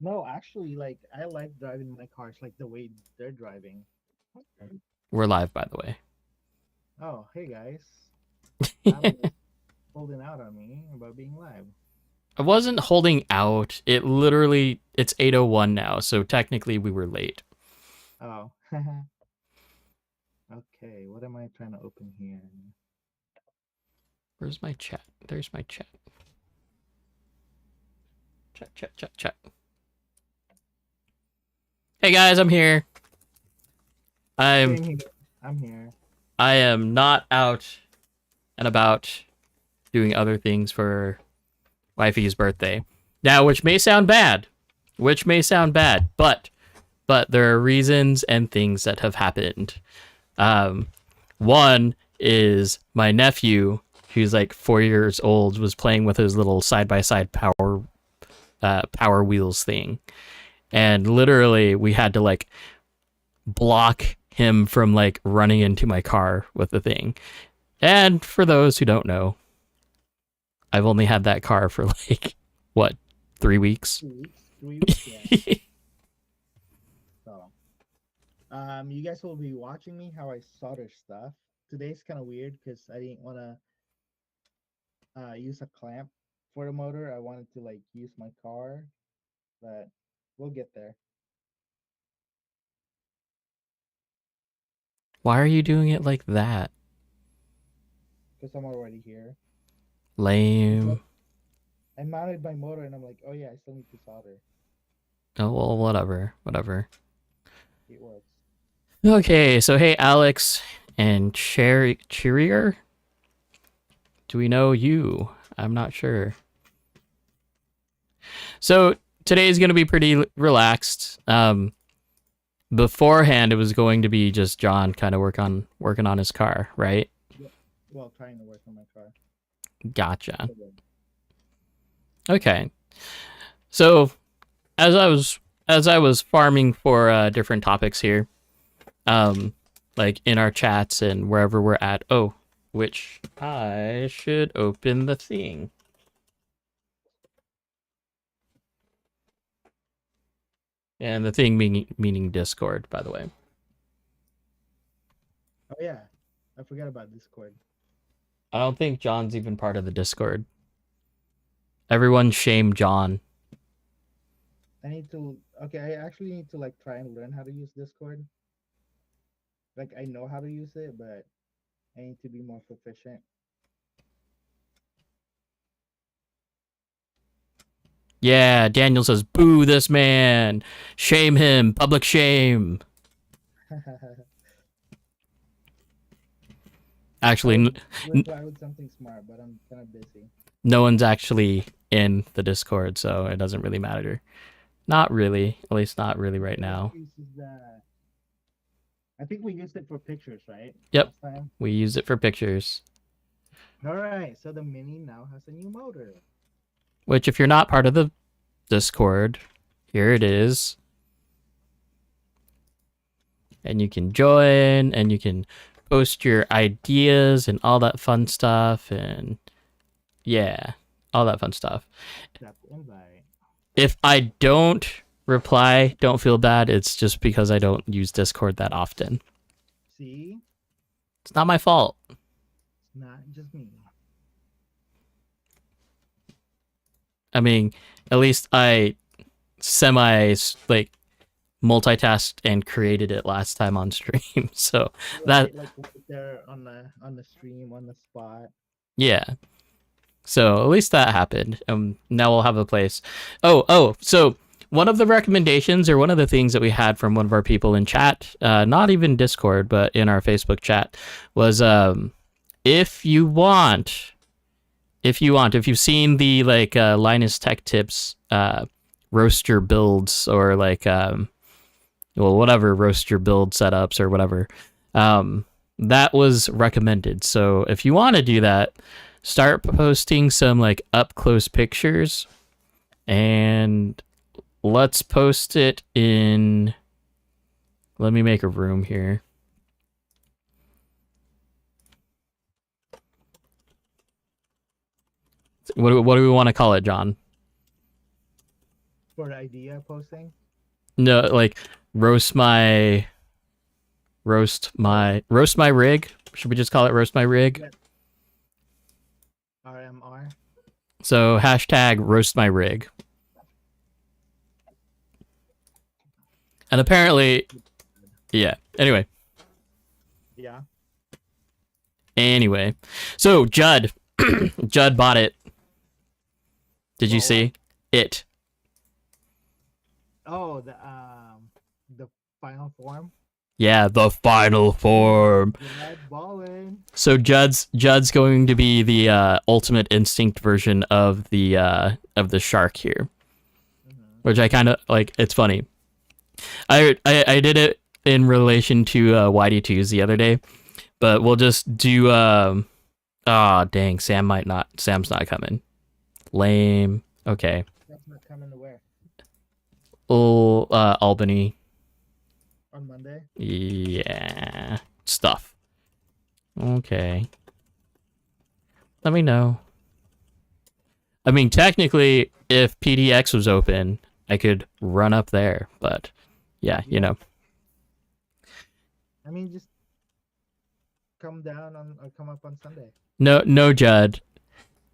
No, actually, like I like driving my cars like the way they're driving. We're live, by the way. Oh, hey guys, I'm just holding out on me about being live. I wasn't holding out. It's 8:01 now, so technically we were late. Oh, okay. What am I trying to open here? Where's my chat? There's my chat. Chat, chat, chat, chat. Hey guys, I'm here. I'm Same here. I'm here. I am not out and about doing other things for wifey's birthday. Now, which may sound bad, but there are reasons and things that have happened. Um, One is my nephew, who's like 4 years old, was playing with his little side by side power wheels thing, and literally we had to like block him from like running into my car with the thing. And for those who don't know, I've only had that car for like what 3 weeks. 2 weeks. 3 weeks. Yeah. So, you guys will be watching me how I solder stuff. Today's kind of weird because I didn't want to use a clamp for the motor. I wanted to like use my car, but we'll get there Why are you doing it like that? because I'm already here. It's like Lame. I mounted my motor and I'm like, oh yeah, I still need to solder. Oh well, whatever. It works. Okay, so hey Alex and Cheerier, do we know you? I'm not sure. So today's gonna be pretty relaxed. Beforehand, it was going to be just John kind of working on his car, right? Yeah. Well, trying to work on my car. Gotcha. So good. Okay. So as I was as I was farming for different topics here, um, like in our chats and wherever we're at. Oh, which I should open the thing. And the thing meaning Discord, by the way. Oh yeah, I forgot about Discord. I don't think John's even part of the Discord. Everyone shame John. I need to. Okay, I actually need to like try and learn how to use Discord. Like I know how to use it, but I need to be more proficient. Yeah, Daniel says, boo this man. Shame him. Public shame. I Actually, would reply with something smart, but I'm kind of busy. no one's actually in the Discord, so it doesn't really matter. Not really. At least not really right What now. uses that? I think we used it for pictures, right? Yep. Last time. We use it for pictures. All right, so the Mini now has a new motor. Which, if you're not part of the Discord, here it is. And you can join and you can post your ideas and all that fun stuff. And yeah, all that fun stuff. Tap the invite. If I don't reply, don't feel bad. It's just because I don't use Discord that often. See, It's not my fault. it's not just me. I mean, at least I semi like multitasked and created it last time on stream. So that Right, like right there on the stream on the spot. yeah. So at least that happened. Now we'll have a place. So one of the recommendations or one of the things that we had from one of our people in chat, not even Discord, but in our Facebook chat, was if you want, if you've seen the like Linus Tech Tips roaster builds or like well whatever roaster build setups or whatever, that was recommended. So if you want to do that, start posting some like up close pictures and let's post it in. Let me make a room here. What do we want to call it, John? for idea posting. No, like roast my roast my rig. Should we just call it roast my rig? Yes. RMR. So hashtag roast my rig. And apparently, yeah. Yeah. Anyway. So Judd, Judd bought it. Did you What? see it? Oh, the final form. Yeah, the final form. Red ballin'. So Judd's going to be the ultimate instinct version of the shark here, which I kind of like. It's funny. I did it in relation to YD2s the other day, but we'll just do. Dang, Sam's not coming. Lame. Okay. That's not coming to where? Oh, Albany. On Monday. Yeah. Stuff. Okay. Let me know. I mean, technically, if PDX was open, I could run up there, but yeah, you know. I mean, just come down on or come up on Sunday. No, Judd.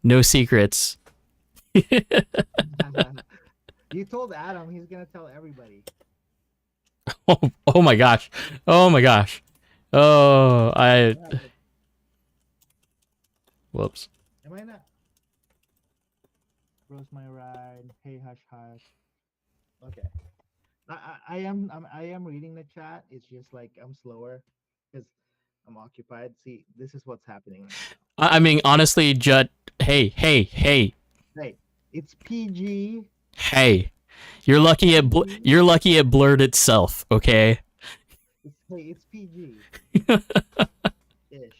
No secrets. You told Adam he's gonna tell everybody. Oh my gosh. Oh my gosh. Oh, Whoops. Am I not? Rose my ride. Hey, hush, hush. Okay. I am reading the chat. It's just like I'm slower because I'm occupied. See, this is what's happening right now. I mean, honestly, Judd. Hey. Hey, it's PG. Hey, you're lucky it blurred itself. Okay. It's PG. Ish.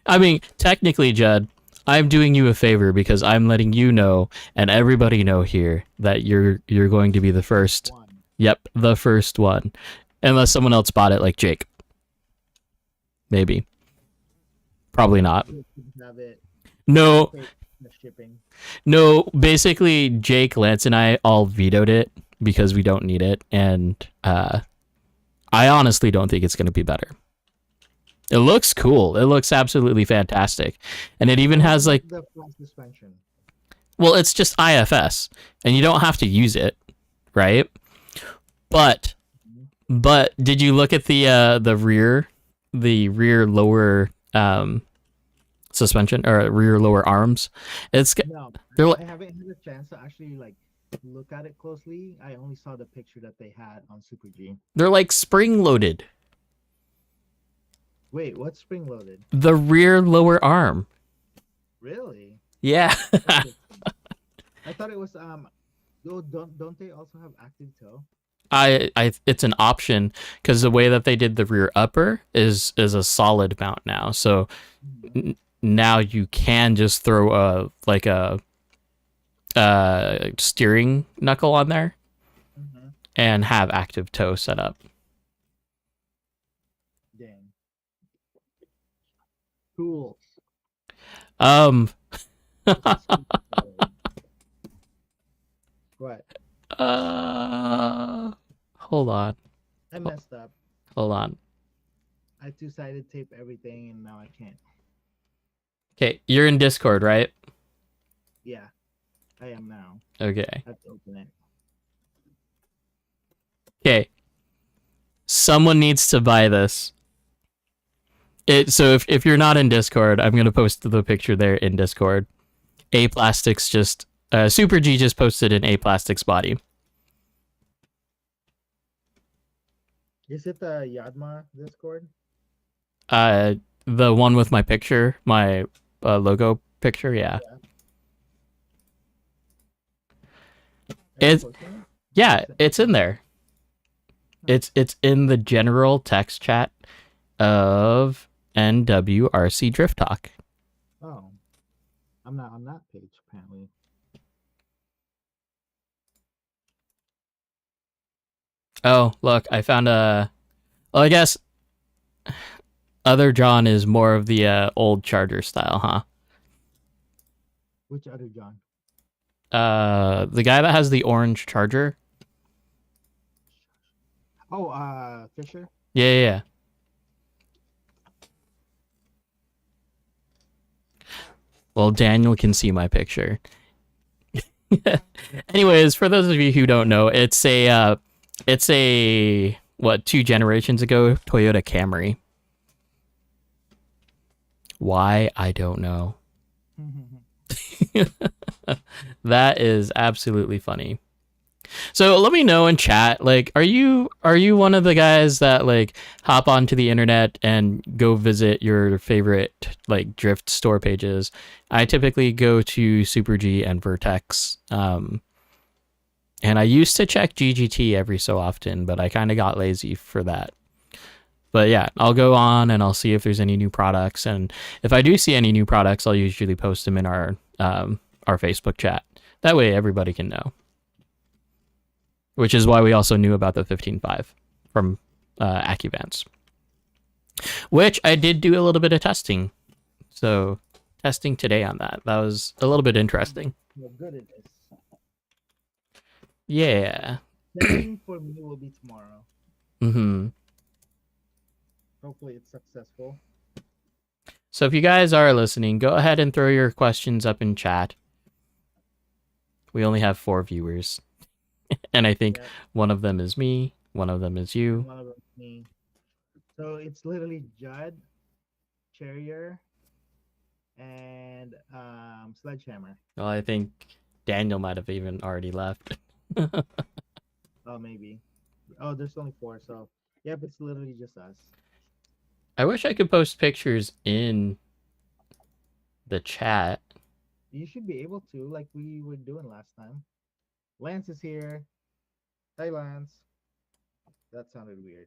I mean, technically, Judd, I'm doing you a favor because I'm letting you know and everybody know here that you're going to be the first. One. Yep, the first one, unless someone else bought it, like Jake. Maybe. Probably not. Have it. No. Shipping. No, basically Jake, Lance, and I all vetoed it because we don't need it, and I honestly don't think it's going to be better. It looks cool. It looks absolutely fantastic, and it even has like the front suspension. Well, it's just IFS, and you don't have to use it, right? But did you look at the rear lower suspension or rear lower arms? No, I haven't had a chance to actually like look at it closely. I only saw the picture that they had on Super G. They're like spring loaded. Wait, what's spring loaded? The rear lower arm. Really? Yeah. I thought it was don't they also have active tow? It's an option because the way that they did the rear upper is a solid mount now. So now you can just throw a steering knuckle on there and have active tow set up. Dang. Cool. What? Hold on. I messed up. Hold on. I two-sided tape everything and now I can't. Okay, you're in Discord, right? Yeah, I am now. Okay. I have to open it. Okay. Someone needs to buy this. So if you're not in Discord, I'm gonna post the picture there in Discord. A Plastics just Super G just posted an A Plastics body. Is it the Yadma Discord? The one with my picture, my logo picture, yeah. It's in there. It's in the general text chat of NWRC Drift Talk. Oh, I'm not on that page apparently. Oh, look, I found a. Well, I guess other John is more of the old Charger style, huh? Which other John? The guy that has the orange charger. Oh, Fisher. Yeah, yeah, yeah. Well, Daniel can see my picture. Anyways, for those of you who don't know, it's a what 2 generations ago Toyota Camry. Why I don't know. That is absolutely funny. So let me know in chat, like, are you one of the guys that like hop onto the internet and go visit your favorite like drift store pages? I typically go to Super G and Vertex, and I used to check GGT every so often, but I kind of got lazy for that. But yeah, I'll go on and I'll see if there's any new products, and if I do see any new products, I'll usually post them in our Facebook chat. That way, everybody can know. Which is why we also knew about the 15.5 from AccuVance, which I did do a little bit of testing. So testing today on that. That was a little bit interesting. How good it is. Yeah. Testing for me will be tomorrow. Mm-hmm. Hopefully it's successful. So if you guys are listening, go ahead and throw your questions up in chat. We only have 4 viewers. And I think one of them is me, one of them is you. One of them is me. So it's literally Judd, Cherrier, and Sledgehammer. Well, I think Daniel might have even already left. Oh, maybe. Oh, there's only 4, so yep, it's literally just us. I wish I could post pictures in the chat. You should be able to, like we were doing last time. Lance is here. Hey, Lance. That sounded weird.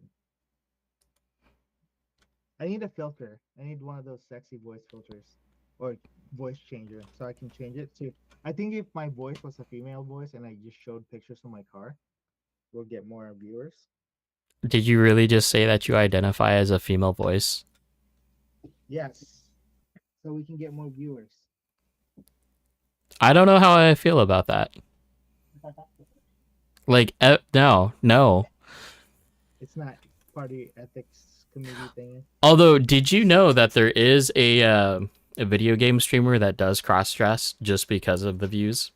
I need a filter. I need one of those sexy voice filters or voice changer so I can change it to. I think if my voice was a female voice and I just showed pictures of my car, we'll get more viewers. Did you really just say that you identify as a female voice? Yes. So we can get more viewers. I don't know how I feel about that. Like, no. It's not party ethics committee thing. Although, did you know that there is a video game streamer that does cross-dress just because of the views?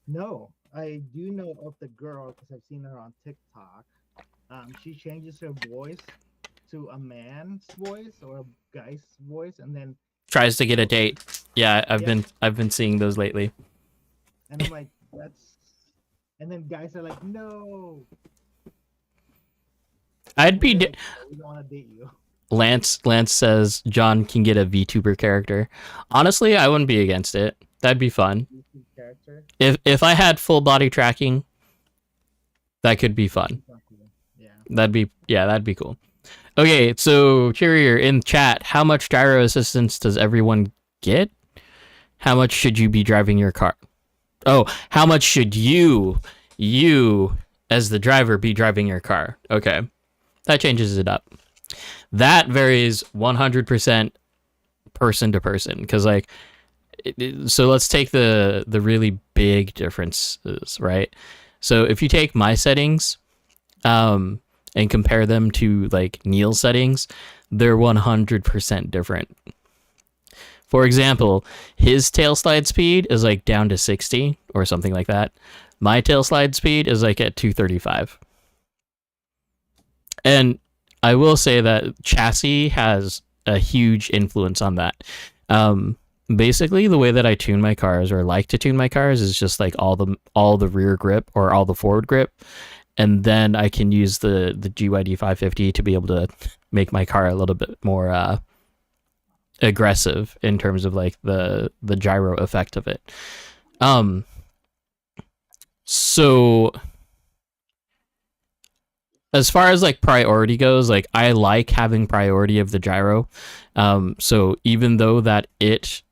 No, I do know of the girl because I've seen her on TikTok. She changes her voice to a man's voice or a guy's voice, and then tries to get a date. Yeah, I've been seeing those lately. And I'm like, that's. And then guys are like, no. I'd be. Like, we don't want to date you. Lance says John can get a VTuber character. Honestly, I wouldn't be against it. That'd be fun. Character? If I had full body tracking, that could be fun. Yeah. That'd be cool. Okay, so Cheerier in chat, how much gyro assistance does everyone get? How much should you be driving your car? Oh, how much should you as the driver be driving your car? Okay. That changes it up. That varies 100% person to person because like so let's take the really big differences, right? So if you take my settings and compare them to like Neil's settings, they're 100% different. For example, his tail slide speed is like down to 60 or something like that. My tail slide speed is like at 235. And I will say that chassis has a huge influence on that. Basically, the way that I tune my cars or like to tune my cars is just like all the rear grip or all the forward grip. And then I can use the GYD 550 to be able to make my car a little bit more aggressive in terms of like the gyro effect of it. So as far as like priority goes, like I like having priority of the gyro. So even though that it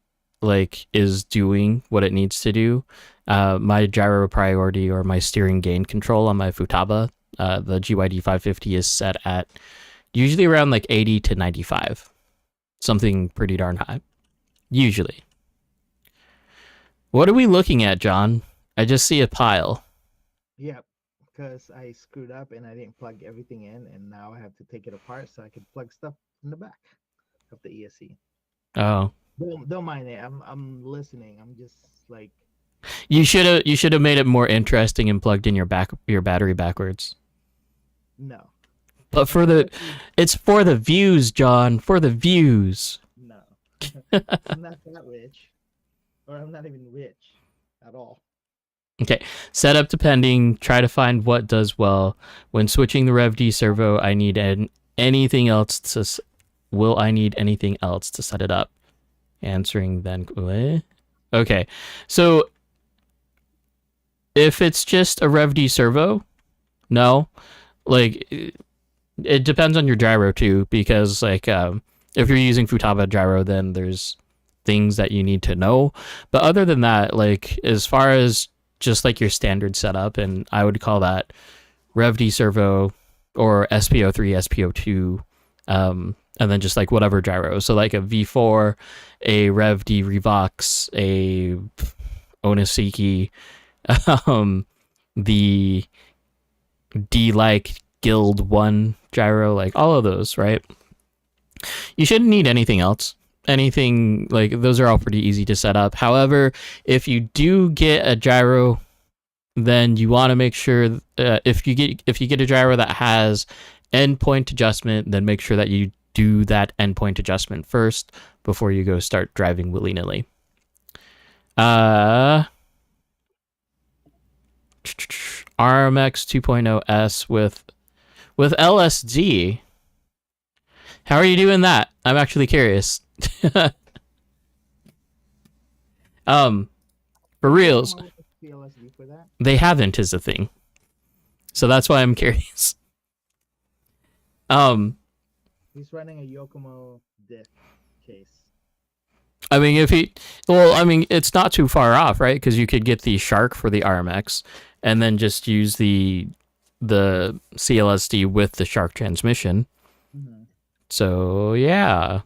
like is doing what it needs to do, my gyro priority or my steering gain control on my Futaba, the GYD 550 is set at usually around like 80 to 95. Something pretty darn high, usually. What are we looking at, John? I just see a pile. Yep, because I screwed up and I didn't plug everything in, and now I have to take it apart so I can plug stuff in the back of the ESC. Oh, Don't mind it. I'm listening. I'm just like you should have made it more interesting and plugged in your battery backwards. no. But And honestly, it's for the views, John. For the views. no. I'm not that rich, or I'm not even rich at all. Okay. Setup depending. Try to find what does well. When switching the Rev D servo, I need anything else to. Will I need anything else to set it up? Answering then. What? Okay. So if it's just a Rev D servo, no. Like it depends on your gyro too, because like if you're using Futaba gyro, then there's things that you need to know. But other than that, like as far as just like your standard setup, and I would call that Rev D servo or SPO3, SPO2, and then just like whatever gyro. So like a V4, a Rev D Revox, a Onisiki, um, the D like Guild 1 gyro, like all of those, right? You shouldn't need anything else. Anything like those are all pretty easy to set up. However, if you do get a gyro, then you want to make sure if you get a gyro that has endpoint adjustment, then make sure that you do that endpoint adjustment first before you go start driving willy nilly. Uh, RMX 2.0S with LSD. How are you doing that? I'm actually curious. um, for Did they come reals, out with a CLSD for that? they haven't is a thing. So Hmm. that's why I'm curious. Um, He's running a Yokomo diff case. I mean, if he, well, I mean, it's not too far off, right? Because you could get the Shark for the RMX, and then just use the CLSD with the Shark transmission. Mm-hmm. So yeah,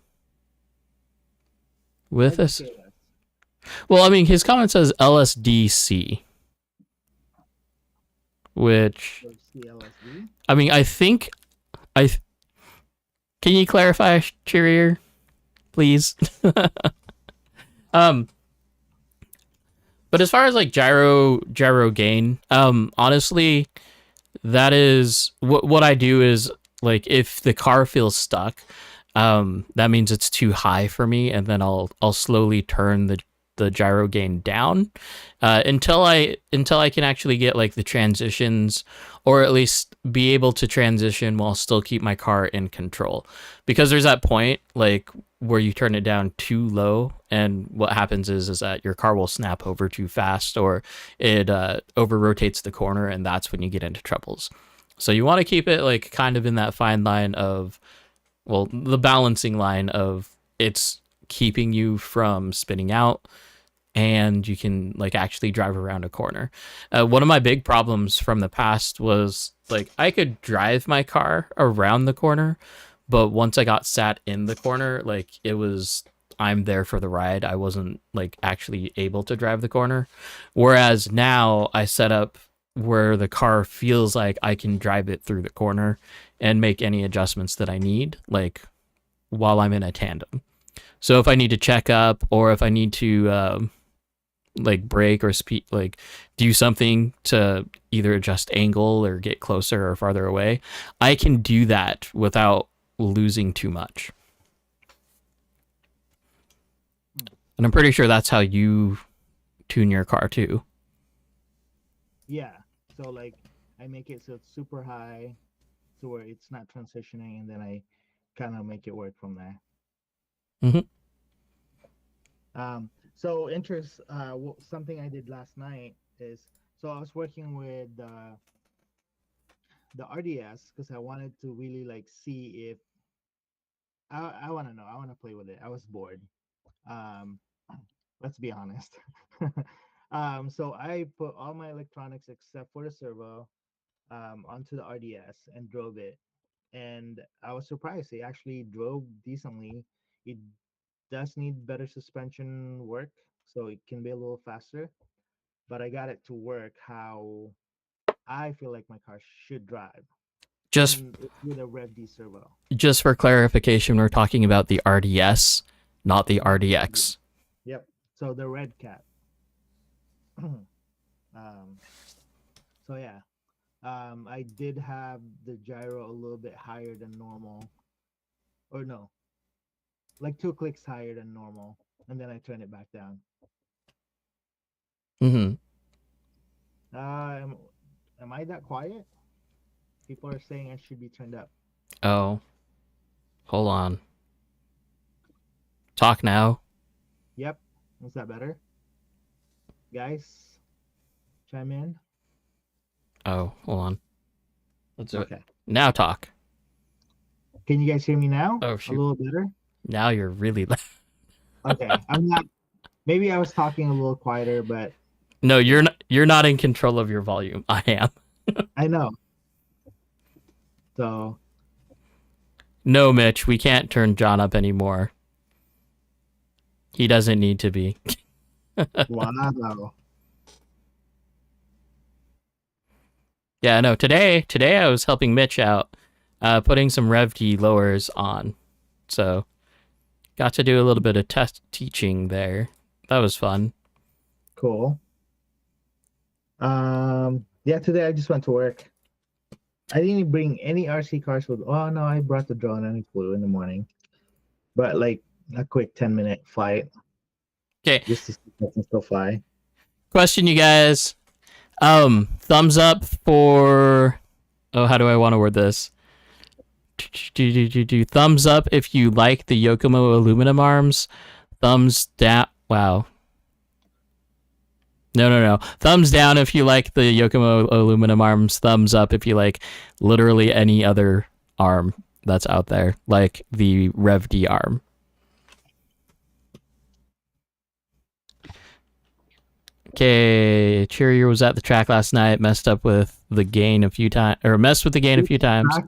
Why with the this. KS Well, I mean, his comment says LSDC, which or CLSD? I mean, I think I. Can you clarify, Cheerier, please? um, but as far as like gyro gain, honestly, that is what I do is like if the car feels stuck, that means it's too high for me, and then I'll slowly turn the gyro gain down until I can actually get like the transitions, or at least be able to transition while still keep my car in control, because there's that point like where you turn it down too low, and what happens is that your car will snap over too fast, or it over rotates the corner, and that's when you get into troubles. So you want to keep it like kind of in that fine line of, well, the balancing line of it's keeping you from spinning out, and you can like actually drive around a corner. One of my big problems from the past was like I could drive my car around the corner, but once I got sat in the corner, like it was, I'm there for the ride. I wasn't like actually able to drive the corner. Whereas now I set up where the car feels like I can drive it through the corner and make any adjustments that I need, like while I'm in a tandem. So if I need to check up, or if I need to like brake or speed, like do something to either adjust angle or get closer or farther away, I can do that without losing too much. Hmm. And I'm pretty sure that's how you tune your car too. Yeah. So like I make it so it's super high to where it's not transitioning, and then I kind of make it work from there. Mm-hmm. So interest. Something I did last night is, so I was working with the RDS because I wanted to really like see if I want to know. I want to play with it. I was bored. Um, let's be honest. So I put all my electronics except for the servo onto the RDS and drove it. And I was surprised. It actually drove decently. It does need better suspension work, so it can be a little faster. But I got it to work how I feel like my car should drive, Just and it's with a Rev D servo. just for clarification, we're talking about the RDS, not the Not the RDX. Yep. So the red cat. um. So yeah. I did have the gyro a little bit higher than normal, or no, like 2 clicks higher than normal, and then I turned it back down. Mm-hmm. Um, am I that quiet? People are saying I should be turned up. Oh, hold on. Talk now. Yep. Is that better? Guys, chime in. Oh, hold on. Let's do it. Okay. Now talk. Can you guys hear me now? Oh, A shoot. little better? Now you're really loud. Okay. I'm not, maybe I was talking a little quieter, but No, you're not in control of your volume. I am. I know. So, No, Mitch, we can't turn John up anymore. He doesn't need to be. wow. Yeah, no, today I was helping Mitch out, putting some Rev D lowers on. So got to do a little bit of test teaching there. That was fun. Cool. Yeah, today I just went to work. I didn't bring any RC cars with. Oh no, I brought the drone and it flew in the morning, but like a quick 10-minute flight Okay, just to see if I can still fly. question, you guys. Thumbs up for. Oh, how do I want to word this? Thumbs up if you like the Yokomo aluminum arms. Thumbs down. Wow. No. Thumbs down if you like the Yokomo aluminum arms. Thumbs up if you like literally any other arm that's out there, like the Rev D arm. Okay, Cheerier was at the track last night, messed with the gain a few times. Track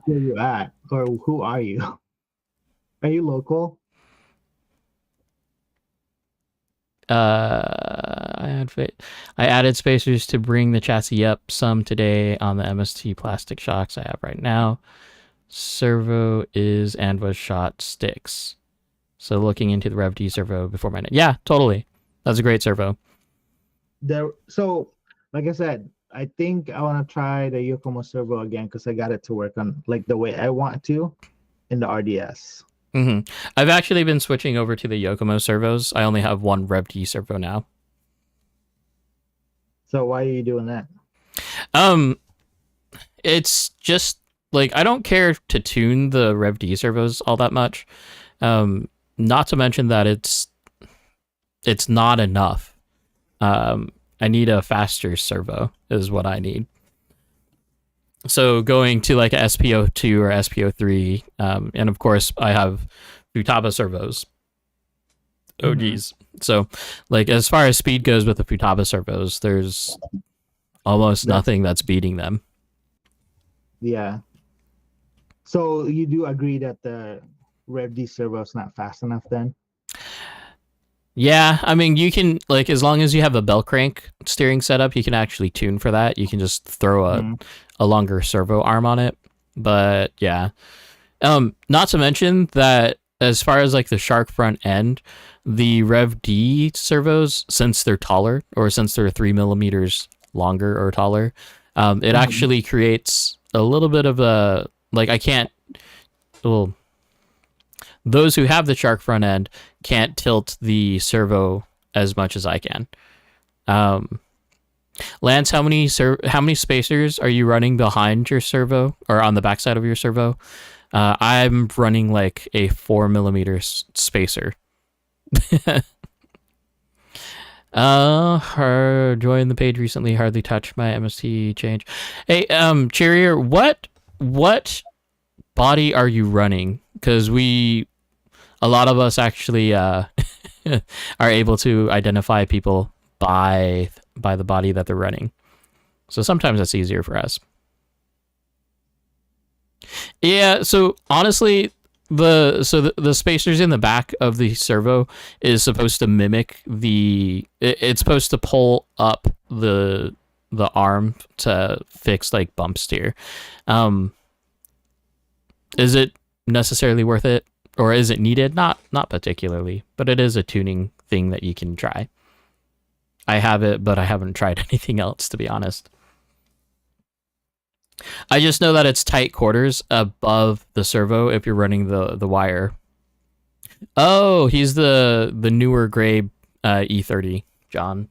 where you at, or who are you? Are you local? I added spacers to bring the chassis up some today on the MST plastic shocks I have right now. Servo is and was shot sticks. So looking into the Rev D servo before my yeah, totally. That's a great servo. So like I said, I think I want to try the Yokomo servo again because I got it to work on like the way I want to in the RDS. Mm-hmm. I've actually been switching over to the Yokomo servos. I only have one Rev D servo now. So why are you doing that? It's just like I don't care to tune the Rev D servos all that much. Not to mention that it's not enough. I need a faster servo is what I need. So going to like a SPO2 or SPO3, and of course I have Futaba servos. Oh geez. So like as far as speed goes with the Futaba servos, there's almost nothing that's beating them. Yeah. So you do agree that the Rev D servo is not fast enough then? Yeah, I mean, you can, like, as long as you have a bell crank steering setup, you can actually tune for that. You can just throw a longer servo arm on it. But, yeah. Not to mention that as far as, like, the shark front end, the Rev D servos, since they're taller, or since they're 3 millimeters longer or taller, it actually creates a little bit of a, like, I can't, well, those who have the shark front end can't tilt the servo as much as I can. Lance, how many spacers are you running behind your servo or on the backside of your servo? I'm running like a 4 millimeter spacer. Her joined the page recently. Hardly touched my MST change. Hey, Cheerier, what body are you running? Because a lot of us actually are able to identify people by the body that they're running. So sometimes that's easier for us. Yeah, so honestly, the spacers in the back of the servo is supposed to mimic it's supposed to pull up the arm to fix like bump steer. Um, is it necessarily worth it, or is it needed? Not particularly, but it is a tuning thing that you can try. I have it, but I haven't tried anything else, to be honest. I just know that it's tight quarters above the servo if you're running the wire. Oh, he's the newer gray E30, John.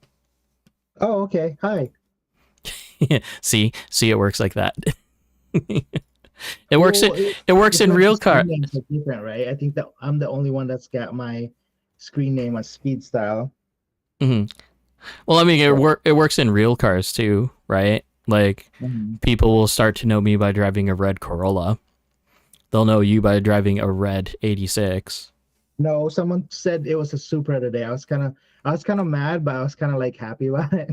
Oh, okay. Hi. See, it works like that. It works. Well, It works it's in like the real screen car. names are different, right? I think that I'm the only one that's got my screen name as Speed Style. Hmm. Well, I mean, So, it works in real cars too, right? Like mhm. people will start to know me by driving a red Corolla. They'll know you by driving a red 86. No, someone said it was a Supra today. I was kind of mad, but I was kind of like happy about it.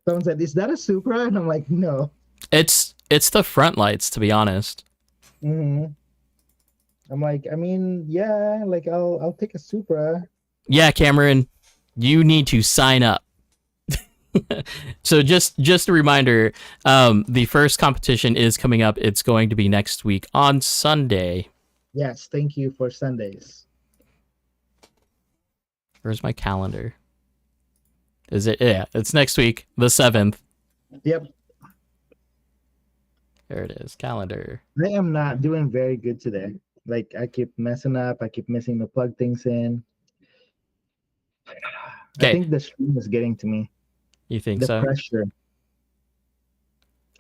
Someone said, "Is that a Supra?" And I'm like, "No." It's the front lights, to be honest. Hmm. I'm like, I mean, yeah, like I'll take a Supra. Yeah, Cameron, you need to sign up. So just a reminder, the first competition is coming up. It's going to be next week on Sunday. Yes, thank you for Sundays. Where's my calendar? Is it? Yeah, it's next week, the 7th. Yep, There it is, calendar. I am not doing very good today. Like I keep messing up. I keep missing to plug things in. I Okay, think the stream is getting to me. you think The so? pressure,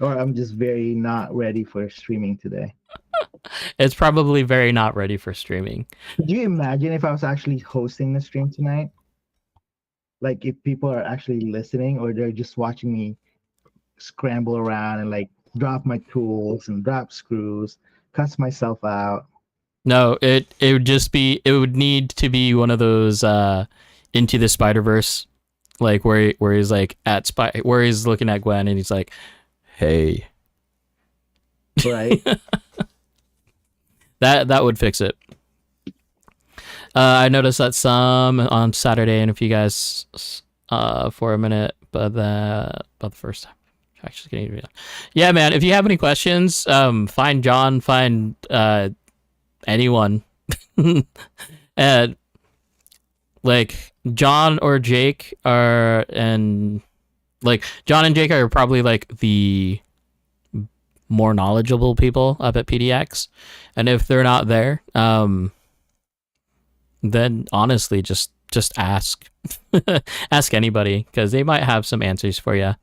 or I'm just very not ready for streaming today. It's probably very not ready for streaming. Could you imagine if I was actually hosting the stream tonight? Like if people are actually listening or they're just watching me scramble around and like drop my tools and drop screws, cuss myself out. No, it would just be it would need to be one of those Into the Spider-Verse, like where he's like where he's looking at Gwen and he's like, "Hey." Right. That would fix it. I noticed that some on Saturday, and if you guys for a minute, but about the first time. Actually, getting yeah, man. If you have any questions, find John, find anyone, and like John or Jake are, and like John and Jake are probably like the more knowledgeable people up at PDX, and if they're not there, then honestly, just ask, ask anybody because they might have some answers for you.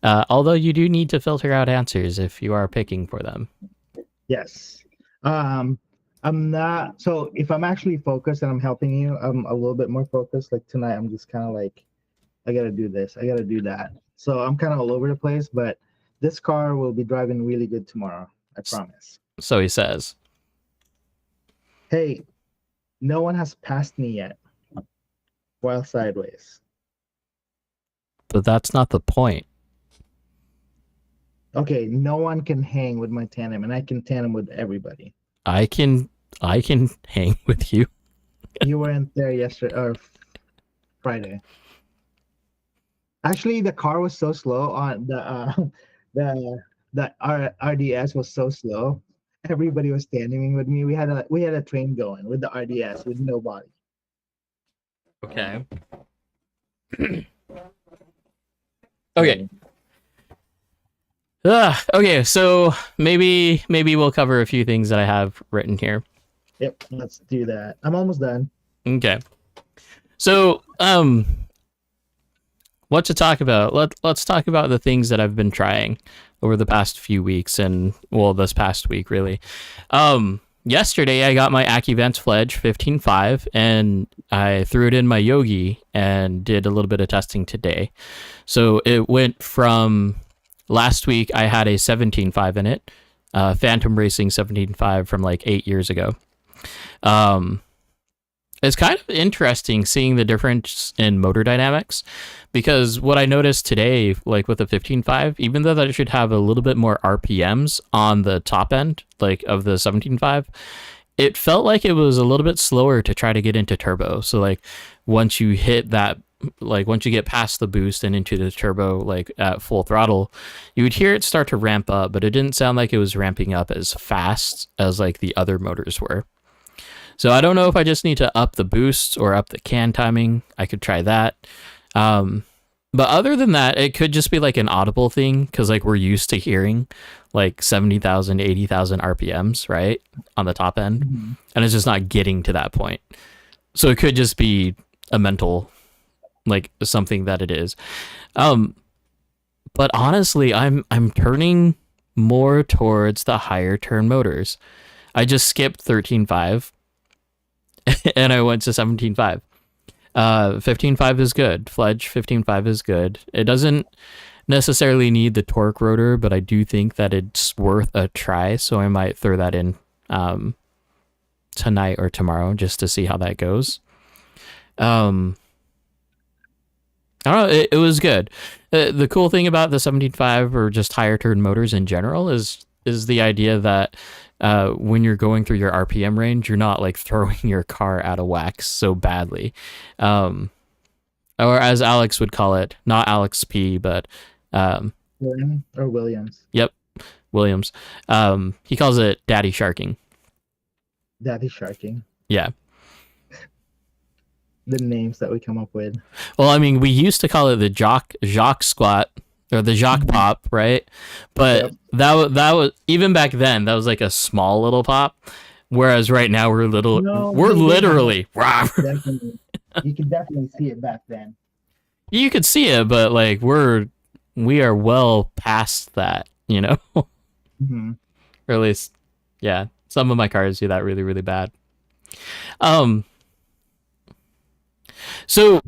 Although you do need to filter out answers if you are picking for them. Yes. I'm not, so if I'm actually focused and I'm helping you, I'm a little bit more focused. Like tonight, I'm just kind of like, I gotta do this, I gotta do that. So I'm kind of all over the place, but this car will be driving really good tomorrow. I promise. So he says. Hey, no one has passed me yet while sideways. But that's not the point. Okay, no one can hang with my tandem, and I can tandem with everybody. I can hang with you. You weren't there yesterday or Friday. Actually, the car was so slow on the RDS was so slow. Everybody was standing with me. We had a train going with the RDS with nobody. Okay. Okay. Okay, so maybe we'll cover a few things that I have written here. Yep, let's do that. I'm almost done. Okay. So, what to talk about? Let's talk about the things that I've been trying over the past few weeks, and well, this past week really. Yesterday I got my AccuVent Fledge 15.5 and I threw it in my Yogi and did a little bit of testing today. So it went from last week I had a 17.5 in it, Phantom Racing 17.5 from like 8 years ago. It's kind of interesting seeing the difference in motor dynamics because what I noticed today, like with the 15.5, even though that it should have a little bit more RPMs on the top end, like of the 17.5, it felt like it was a little bit slower to try to get into turbo. So like once you hit that, like once you get past the boost and into the turbo, like at full throttle, you would hear it start to ramp up, but it didn't sound like it was ramping up as fast as like the other motors were. So I don't know if I just need to up the boost or up the can timing. I could try that. Um, but other than that, it could just be like an audible thing because like we're used to hearing like 70,000, 80,000 RPMs, right? On the top end. Mhm. And it's just not getting to that point. So it could just be a mental, like something that it is. Um, but honestly, I'm turning more towards the higher turn motors. I just skipped 13.5 and I went to 17.5. 15.5 is good. Fledge 15.5 is good. It doesn't necessarily need the torque rotor, but I do think that it's worth a try. So I might throw that in tonight or tomorrow just to see how that goes. Um, I don't know. It was good. The cool thing about the 17.5 or just higher turn motors in general is the idea that when you're going through your RPM range, you're not like throwing your car out of whack so badly. Um, or as Alex would call it, not Alex P, but Or Williams. yep, Williams. He calls it daddy sharking. Daddy sharking. Yeah. The names that we come up with. Well, I mean, we used to call it the jock squat or the jock pop, right? But Yep. that was even back then. That was like a small little pop. Whereas right now we're No, we're they didn't. literally Definitely. You can definitely see it back then. you could see it, but like we are well past that, you know, Mm-hmm. or at least yeah. Some of my cars do that really really bad. Um, so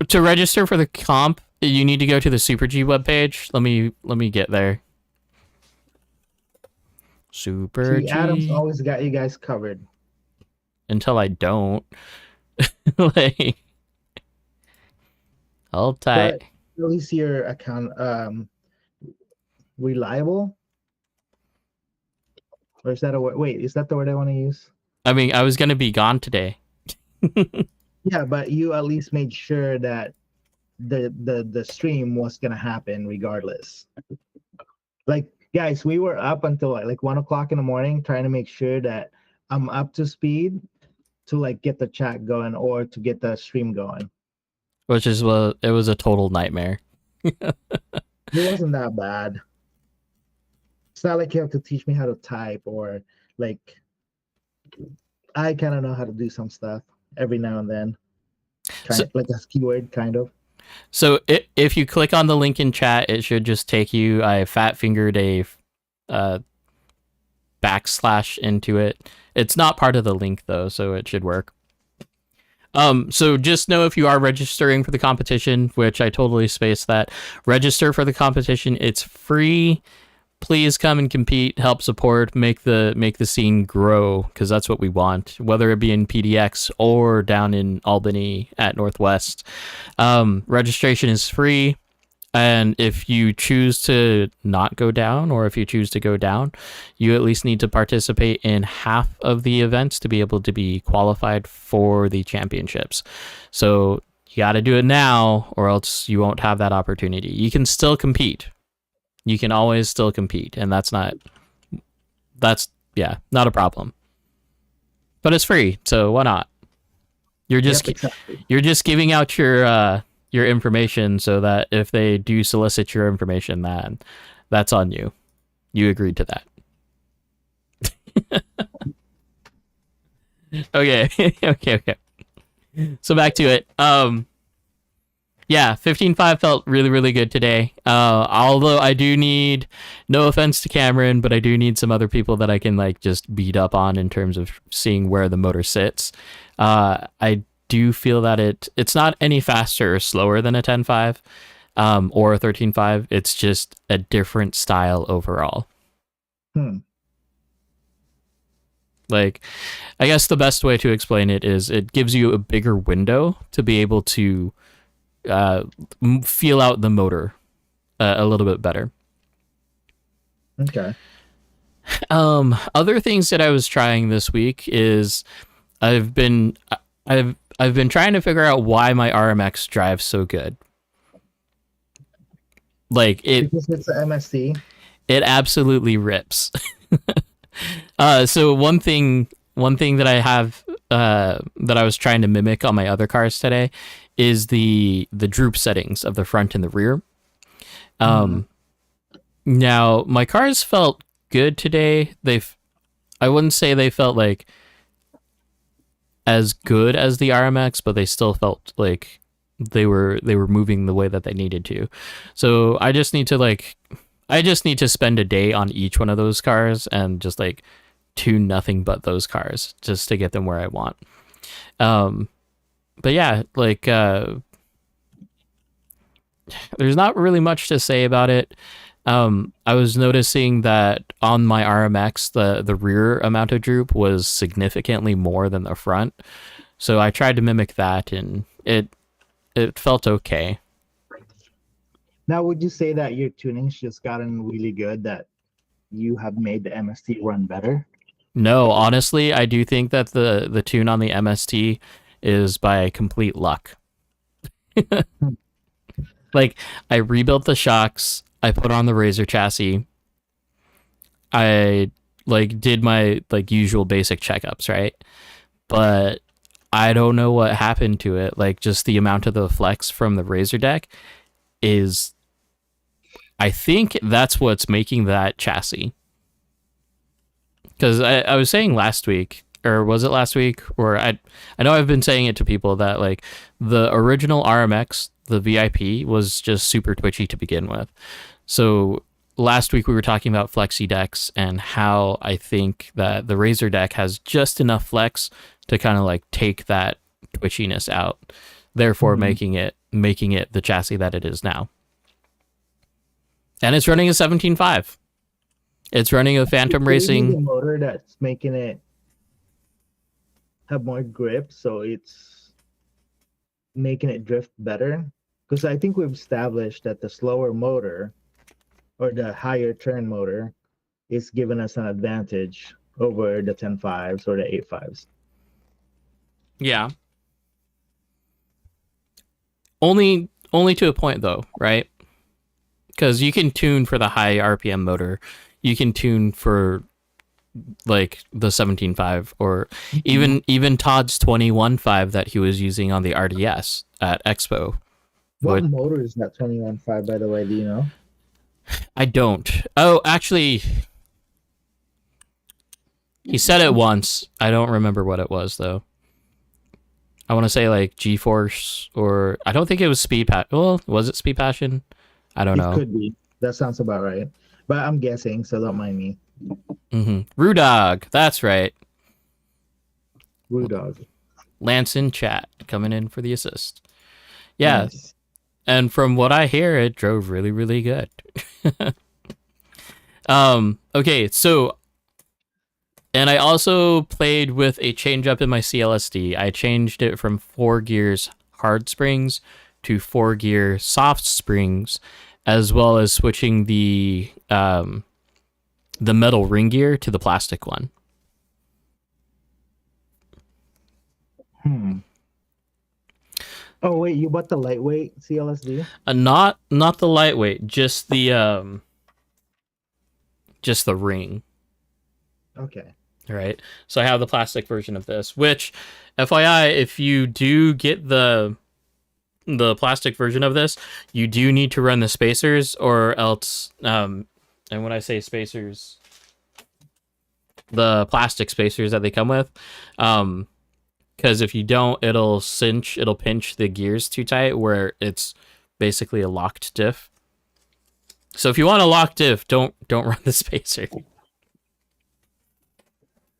to register for the comp, you need to go to the Super G webpage. Let me get there. Super See, Adam's G always got you guys covered. until I don't. Like, hold But tight. at least your account reliable. Or is that a word? Wait, is that the word I want to use? I mean, I was gonna be gone today. Yeah, but you at least made sure that the stream was gonna happen regardless. Like guys, we were up until like 1 o'clock in the morning trying to make sure that I'm up to speed to like get the chat going or to get the stream going. Which is what it was a total nightmare. It wasn't that bad. It's not like you have to teach me how to type or like I kind of know how to do some stuff every now and then. So, Like a keyword kind of. so if you click on the link in chat, it should just take you. I fat fingered a backslash into it. It's not part of the link though, so it should work. So just know if you are registering for the competition, which I totally spaced that. Register for the competition. It's free. Please come and compete, help support, make the scene grow, because that's what we want, whether it be in PDX or down in Albany at Northwest. Registration is free, and if you choose to not go down, or if you choose to go down, you at least need to participate in half of the events to be able to be qualified for the championships. So you got to do it now, or else you won't have that opportunity. You can still compete. You can always still compete, and that's not a problem. But it's free, so why not? You're just Exactly. you're just giving out your information so that if they do solicit your information, then that's on you. You agreed to that. Okay. Okay. So back to it. Yeah, 15.5 felt really, really good today. Although I do need, no offense to Cameron, but I do need some other people that I can like just beat up on in terms of seeing where the motor sits. I do feel that it's not any faster or slower than a 10.5 or a 13.5. It's just a different style overall. Like, I guess the best way to explain it is it gives you a bigger window to be able to feel out the motor a little bit better. Okay. Other things that I was trying this week is I've been I've been trying to figure out why my RMX drives so good. Like Because it's a MST. it absolutely rips. So one thing that I have that I was trying to mimic on my other cars today is the droop settings of the front and the rear. Mm-hmm. Um, Now my cars felt good today. I wouldn't say they felt like as good as the RMX, but they still felt like they were moving the way that they needed to. So I just need to spend a day on each one of those cars and just like tune nothing but those cars just to get them where I want. Um, but yeah, there's not really much to say about it. I was noticing that on my RMX, the rear amount of droop was significantly more than the front. So I tried to mimic that, and it felt okay. Now, would you say that your tuning's just gotten really good that you have made the MST run better? No, honestly, I do think that the tune on the MST is by complete luck. Hmm. Like I rebuilt the shocks, I put on the Razor chassis, I like did my like usual basic checkups, right? But I don't know what happened to it. Like just the amount of the flex from the Razor deck is I think that's what's making that chassis. Because I was saying last week, or was it last week? Or I know I've been saying it to people that like the original RMX, the VIP, was just super twitchy to begin with. So last week we were talking about flexi decks and how I think that the Razor deck has just enough flex to kind of like take that twitchiness out, therefore Hmm. making it the chassis that it is now. And it's running a 17.5. It's running a You Phantom gave me the Racing. motor that's making it have more grip, so it's making it drift better. Because I think we've established that the slower motor or the higher turn motor is giving us an advantage over the 10.5s or the 8.5s. Yeah. Only to a point though, right? Because you can tune for the high RPM motor. You can tune for like the 17.5 or Mhm. even Todd's 21.5 that he was using on the RDS at Expo. What What motor is that 21.5, by the way? Do you know? I don't. Oh, actually, he said it once. I don't remember what it was though. I want to say like G-Force or I don't think it was Speed Passion. Well, was it Speed Passion? I don't It know. could be. That sounds about right. But I'm guessing, so don't mind me. Rudog. That's right. Brewdog. Lance in chat coming in for the assist. Yeah, Nice. and from what I hear, it drove really, really good. Okay, so and I also played with a change up in my CLSD. I changed it from 4 gears hard springs to 4 gear soft springs, as well as switching the metal ring gear to the plastic one. Hmm. Oh wait, you bought the lightweight CLSD? Not the lightweight, just the ring. Okay. Right. So I have the plastic version of this, which, FYI, if you do get the plastic version of this, you do need to run the spacers, or else. And when I say spacers, the plastic spacers that they come with, because if you don't, it'll pinch the gears too tight, where it's basically a locked diff. So if you want a locked diff, don't run the spacer.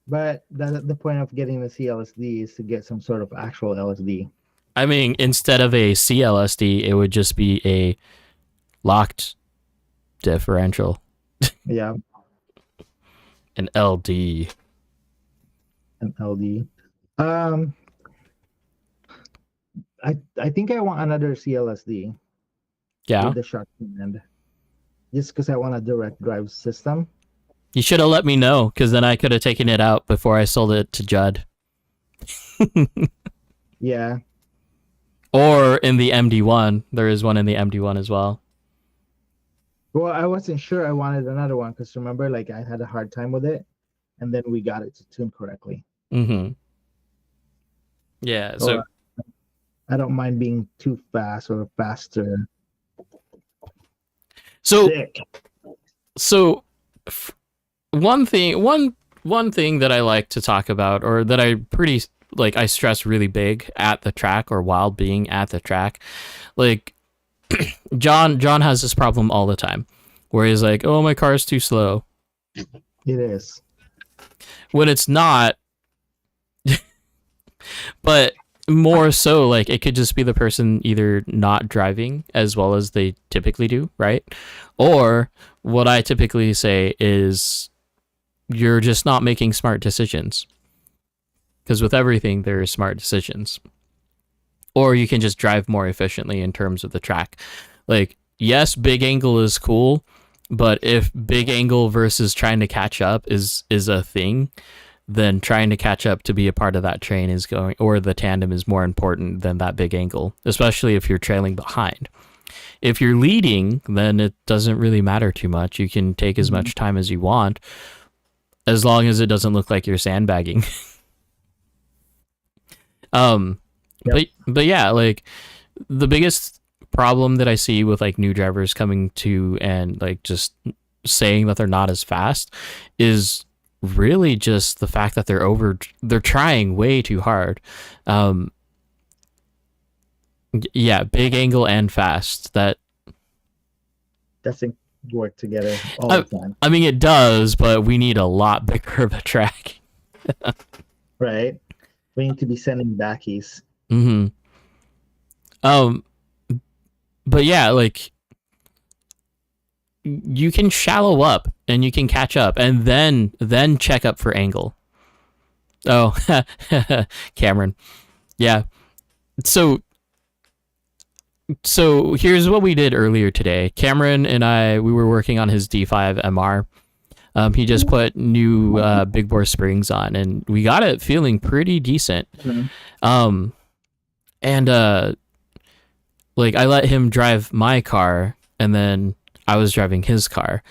But the point of getting the CLSD is to get some sort of actual LSD. I mean, instead of a CLSD, it would just be a locked differential, Yeah, an LD. an LD. Um, I think I want another CLSD Yeah. with the shock command, just because I want a direct drive system. You should have let me know, because then I could have taken it out before I sold it to Judd. Yeah. Or in the MD1. There is one in the MD1 as well. Well, I wasn't sure I wanted another one because remember, like I had a hard time with it, and then we got it to tune correctly. Mm-hmm. Yeah. So So I don't mind being too fast or faster. so Sick. so one thing that I like to talk about, or that I pretty like I stress really big at the track or while being at the track, like John has this problem all the time where he's like, "Oh, my car is too slow." It is. When it's not, but more so like it could just be the person either not driving as well as they typically do, right? Or what I typically say is you're just not making smart decisions. Because with everything, there are smart decisions. Or you can just drive more efficiently in terms of the track. Like, yes, big angle is cool, but if big angle versus trying to catch up is a thing, then trying to catch up to be a part of that train is going, or the tandem is more important than that big angle, especially if you're trailing behind. If you're leading, then it doesn't really matter too much. You can take as much time as you want, as long as it doesn't look like you're sandbagging. Yep. But yeah, like the biggest problem that I see with like new drivers coming to and like just saying that they're not as fast is really just the fact that they're trying way too hard. Yeah, big angle and fast. That Doesn't work together all the time. I mean, it does, but we need a lot bigger of a track. Right? We need to be sending backies. Mm-hmm. But yeah, like you can shallow up and you can catch up and then check up for angle. Oh, Cameron. Yeah. So here's what we did earlier today. Cameron and we were working on his D5 MR. He just put new big bore springs on, and we got it feeling pretty decent. Mm-hmm. And like I let him drive my car, and then I was driving his car.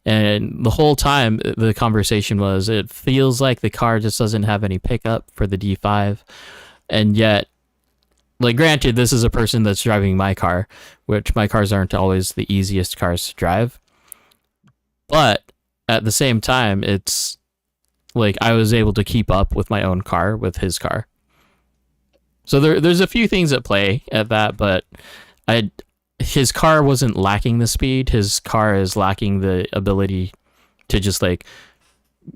And the whole time the conversation was, it feels like the car just doesn't have any pickup for the D5. And yet, like, granted, this is a person that's driving my car, which my cars aren't always the easiest cars to drive. But at the same time, it's like I was able to keep up with my own car with his car. So there's a few things at play at that, but his car wasn't lacking the speed. His car is lacking the ability to just like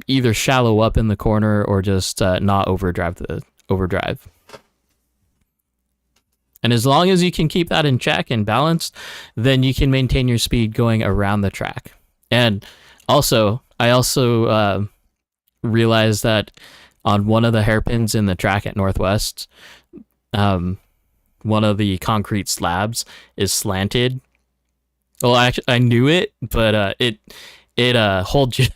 either shallow up in the corner or just not overdrive. And as long as you can keep that in check and balanced, then you can maintain your speed going around the track. And I also realized that on one of the hairpins in the track at Northwest, one of the concrete slabs is slanted. Well, actually, I knew it, but it holds you.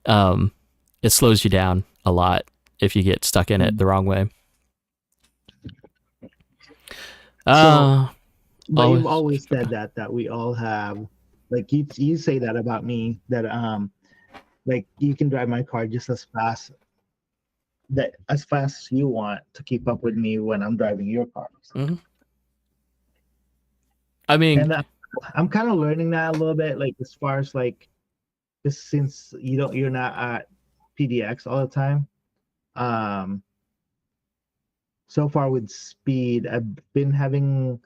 It slows you down a lot if you get stuck in it the wrong way. But you've always said that we all have, like you say that about me, that like you can drive my car just as fast as you want to keep up with me when I'm driving your car. Mm-hmm. I mean, and I'm kind of learning that a little bit, like as far as like, since you're not at PDX all the time. So far with speed, I've been having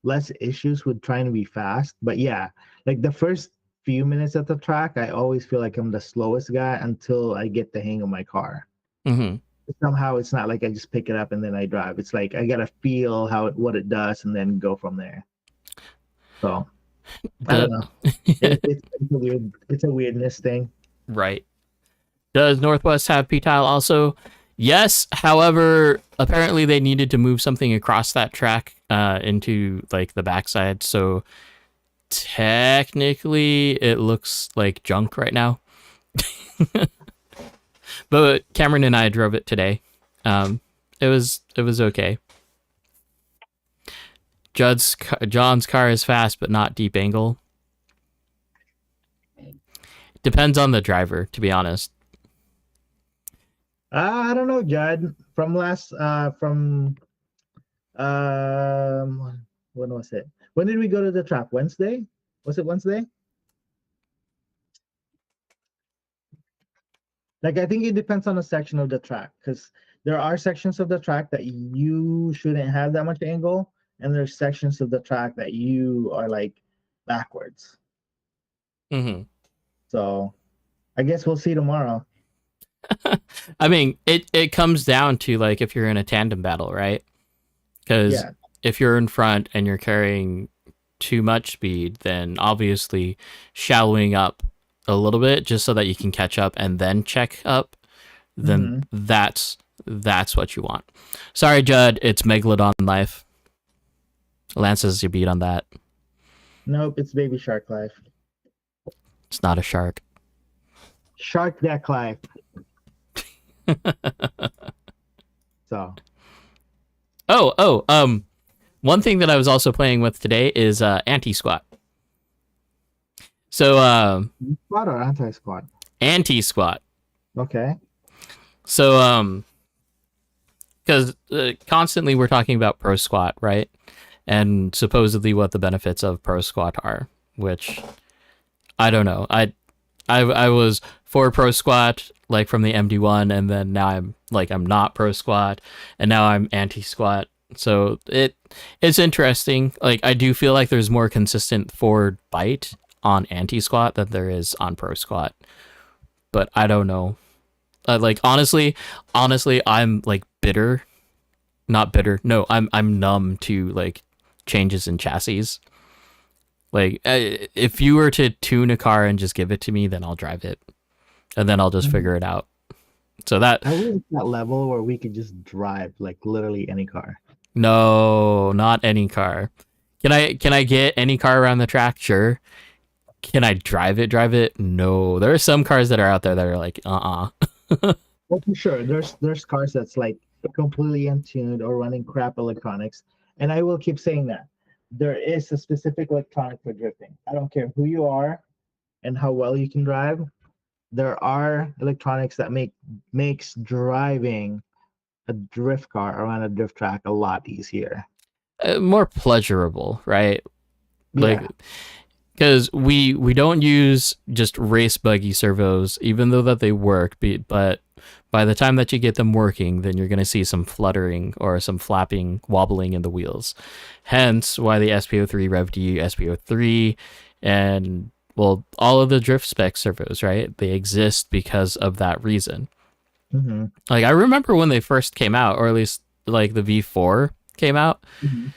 less issues with trying to be fast. But yeah, like the first few minutes at the track, I always feel like I'm the slowest guy until I get the hang of my car. Mm-hmm. Somehow it's not like I just pick it up and then I drive. It's like I gotta feel what it does and then go from there. So I don't know. It's a weirdness thing. Right. Does Northwest have P-Tile also? Yes. However, apparently they needed to move something across that track into like the backside. So Technically, it looks like junk right now, but Cameron and I drove it today. Um, it was okay. John's car is fast, but not deep angle. Depends on the driver, to be honest. I don't know, Judd. From last from when was it? When did we go to the track? Wednesday? Was it Wednesday? Like I think it depends on the section of the track because there are sections of the track that you shouldn't have that much angle, and there's sections of the track that you are like backwards. Hmm. So I guess we'll see tomorrow. I mean, it comes down to like if you're in a tandem battle, right? Because Yeah. if you're in front and you're carrying too much speed, then obviously shallowing up a little bit just so that you can catch up and then check up, then Mm-hmm. that's what you want. Sorry, Judd, it's Megalodon life. Lance says you beat on that. Nope, it's Baby Shark Life. It's not a shark. Shark Deck Life. So One thing that I was also playing with today is anti squat. So squat or anti squat? anti squat. Okay. So because constantly we're talking about pro squat, right? And supposedly what the benefits of pro squat are, which I don't know. I was for pro squat like from the MD1, and then now I'm not pro squat, and now I'm anti squat. So it's interesting. Like I do feel like there's more consistent forward bite on anti squat than there is on pro squat, but I don't know. Like honestly, I'm like bitter. Not bitter. No, I'm numb to like changes in chassis. Like if you were to tune a car and just give it to me, then I'll drive it, and then I'll just Mhm. figure it out. So that Are we at that level where we could just drive like literally any car? no, not any car. Can I get any car around the track? Sure. Can I drive it? Drive it? No. There are some cars that are out there that are like, Well, for sure. There's cars that's like completely untuned or running crap electronics, and I will keep saying that. There is a specific electronic for drifting. I don't care who you are and how well you can drive. There are electronics that makes driving a drift car around a drift track a lot easier. more pleasurable, right? Like Yeah. because we don't use just race buggy servos, even though that they work. But by the time that you get them working, then you're going to see some fluttering or some flapping, wobbling in the wheels. Hence, why the SPO3 RevD, SPO3, and well, all of the drift spec servos, right? They exist because of that reason. Hmm. Like I remember when they first came out, or at least like the V4 came out, Hmm.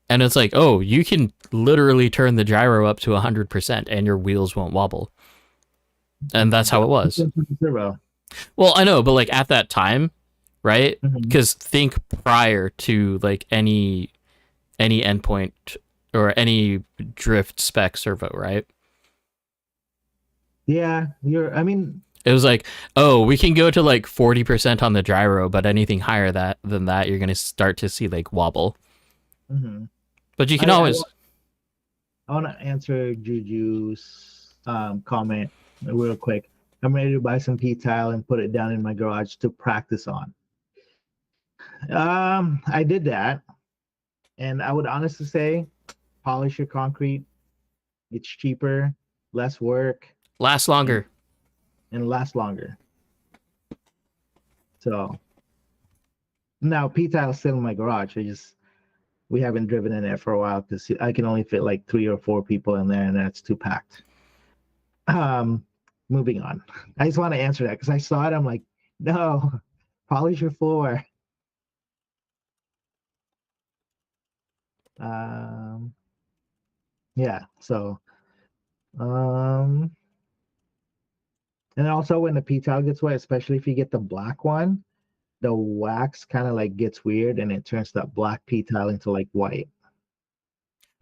and it's like, oh, you can literally turn the gyro up to 100% and your wheels won't wobble. And that's how it was. Zero. Well, I know, but like at that time, right? Hmm. Because think prior to like any endpoint or any drift spec servo, right? Yeah, I mean, It was like, oh, we can go to like 40% on the gyro, but anything higher than that, you're gonna start to see like wobble. mhm. But you can I always want to answer Juju's comment real quick. I'm ready to buy some P-tile and put it down in my garage to practice on. I did that, and I would honestly say polish your concrete. It's cheaper, less work, last and longer. lasts longer. So now P-tile is still in my garage. We haven't driven in it for a while because I can only fit like 3 or 4 people in there, and that's too packed. Um, moving on. I just want to answer that because I saw it. I'm like, no, polish your floor. Um, yeah. So, um, and also when the p-towel gets wet, especially if you get the black one, the wax kind of like gets weird and it turns that black p-towel into like white.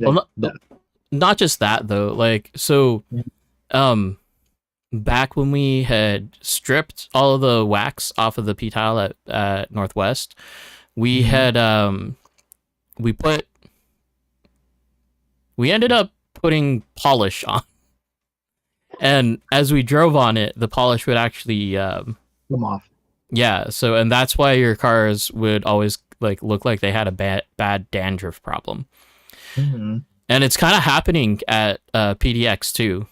Well, Like the not just that though. Like so, um, back when we had stripped all of the wax off of the P tile at Northwest, we Mm-hmm. had we put we ended up putting polish on, and as we drove on it, the polish would actually Come off. yeah. So and that's why your cars would always like look like they had a bad dandruff problem, Mm-hmm. and it's kind of happening at PDX too.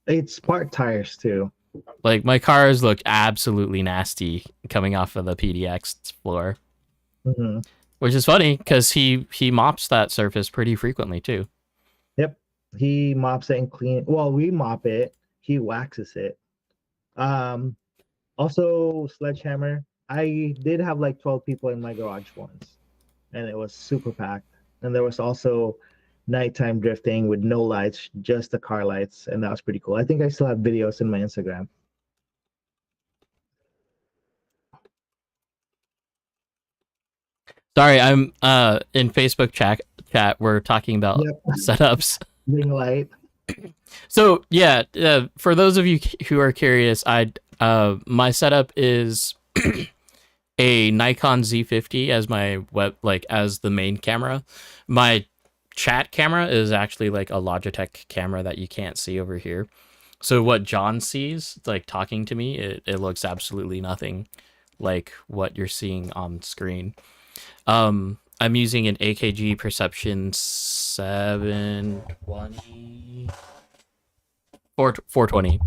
It's part tires too. Like my cars look absolutely nasty coming off of the PDX floor, Mm-hmm. which is funny because he mops that surface pretty frequently too. Yep. He mops it and clean. Well, we mop it. He waxes it. Um. Also, Sledgehammer. I did have like 12 people in my garage once, and it was super packed. And there was also nighttime drifting with no lights, just the car lights, and that was pretty cool. I think I still have videos in my Instagram. Sorry, I'm in Facebook chat. We're talking about Yep. setups. Ring light. So yeah, for those of you who are curious, I my setup is a Nikon Z50 as my as the main camera. My chat camera is actually like a Logitech camera that you can't see over here. So what John sees, like talking to me, it looks absolutely nothing like what you're seeing on screen. I'm using an AKG Perception 720 420.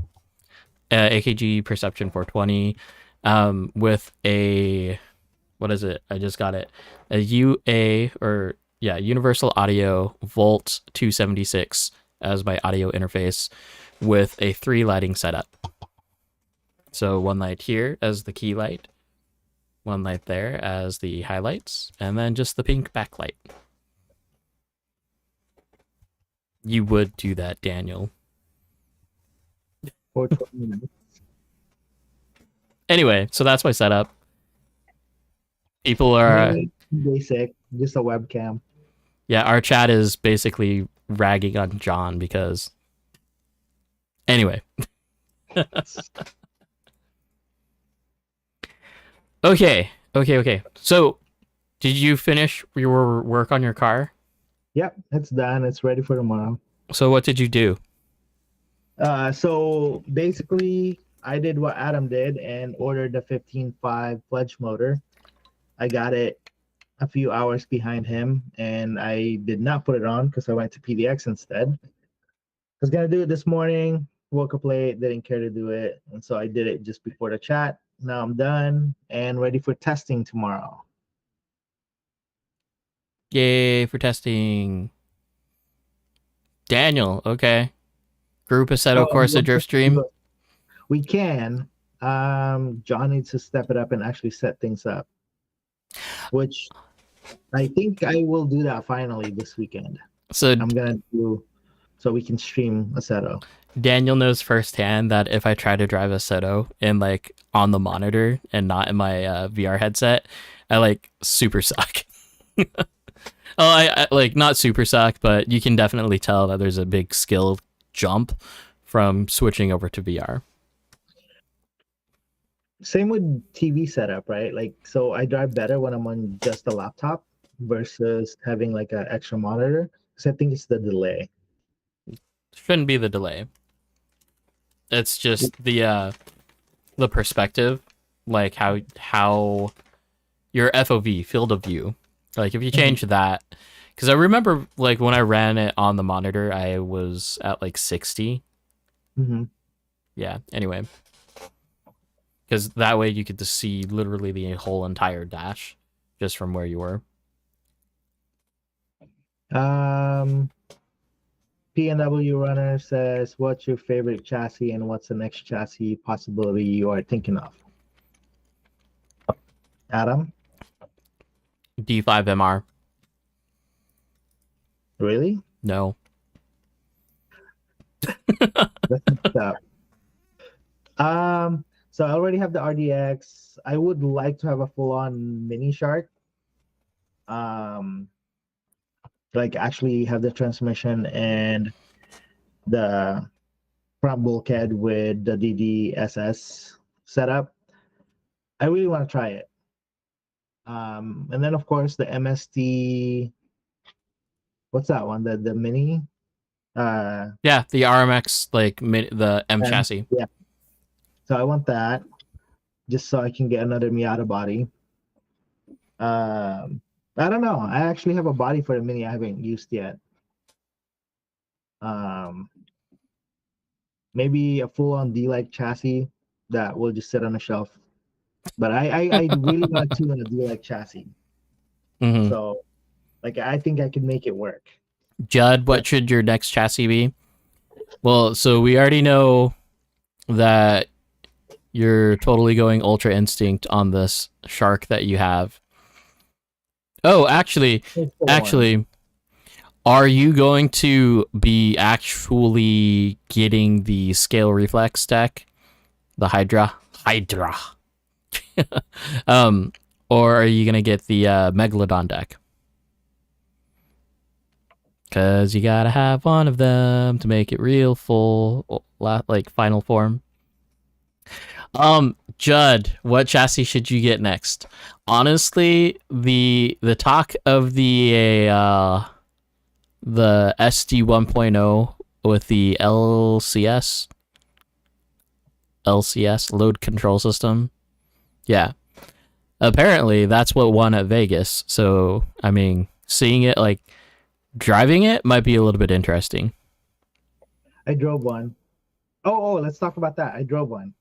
AKG Perception 420 with a what is it? I just got it. A UA or yeah, Universal Audio Volt 276 as my audio interface with a 3 lighting setup. So one light here as the key light, one light there as the highlights, and then just the pink backlight. You would do that, Daniel. 420. Anyway, so that's my setup. People are Me, basic, just a webcam. yeah, our chat is basically ragging on John because anyway. Okay. So, did you finish your work on your car? Yep, it's done. It's ready for tomorrow. So, what did you do? So basically, I did what Adam did and ordered the 15.5 Pledge motor. I got it a few hours behind him, and I did not put it on because I went to PDX instead. I was gonna do it this morning, woke up late, didn't care to do it, and so I did it just before the chat. Now I'm done and ready for testing tomorrow. Yay for testing. Daniel, okay. Group Assetto Corsa Drift Stream. We can. John needs to step it up and actually set things up, which I think I will do that finally this weekend. So I'm gonna do so we can stream Assetto. Daniel knows firsthand that if I try to drive Assetto in like on the monitor and not in my VR headset, I like super suck. Oh, I like not super suck, but you can definitely tell that there's a big skill jump from switching over to VR. Same with TV setup, right? Like, so I drive better when I'm on just a laptop versus having like an extra monitor. Because I think it's the delay. Shouldn't be the delay. It's just the perspective, like how your FOV field of view. Like if you change that, because I remember like when I ran it on the monitor, I was at like 60. Mm-hmm. Yeah. Anyway, because that way you could just see literally the whole entire dash just from where you were. PNW Runner says, "What's your favorite chassis and what's the next chassis possibility you are thinking of?" Adam, D5MR. really? No. That's messed up. So I already have the RDX. I would like to have a full-on mini shark. Um, like actually have the transmission and the front bulkhead with the DDSS setup. I really want to try it. And then of course the MST, what's that one? The mini, uh, Yeah, the RMX the M and chassis. yeah. So I want that just so I can get another Miata body. Um, I don't know. I actually have a body for the mini I haven't used yet. Um, Maybe a full-on D-like chassis that will just sit on a shelf. But I really want to tune a D-like chassis. Hmm. So like I think I can make it work. Judd, But what should your next chassis be? Well, so we already know that you're totally going Ultra Instinct on this shark that you have. Oh, it's the one. actually, are you going to be actually getting the Scale Reflex deck, the Hydra, um, or are you gonna get the Megalodon deck? Cause you gotta have one of them to make it real full, like final form. Judd, what chassis should you get next? Honestly, the talk of the SD 1.0 with the LCS load control system. Yeah, apparently that's what won at Vegas. So I mean, seeing it like driving it might be a little bit interesting. I drove one. Let's talk about that. I drove one.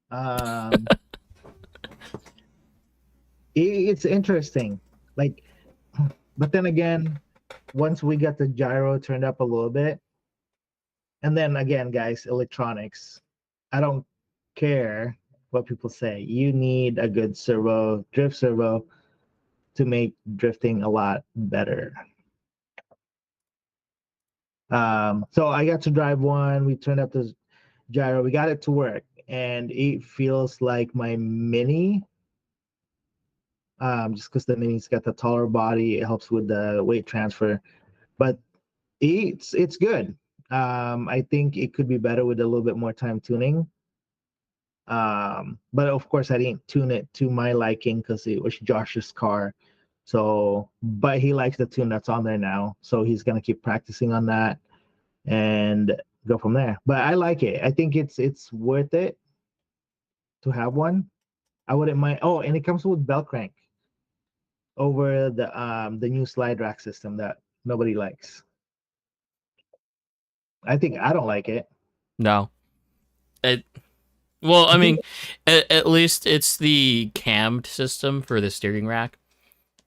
Um, it's interesting. Like, but then again, once we got the gyro turned up a little bit, and then again, guys, electronics. I don't care what people say. You need a good servo, drift servo, to make drifting a lot better. So I got to drive one. We turned up the gyro. We got it to work, and it feels like my mini. Just because the mini's got the taller body, it helps with the weight transfer. But it's good. I think it could be better with a little bit more time tuning. But of course, I didn't tune it to my liking because it was Josh's car. So, but he likes the tune that's on there now, so he's gonna keep practicing on that and go from there. But I like it. I think it's worth it to have one. I wouldn't mind. Oh, and it comes with bell crank over the new slide rack system that nobody likes. I think I don't like it. No, it. Well, I I think mean, at least it's the cammed system for the steering rack.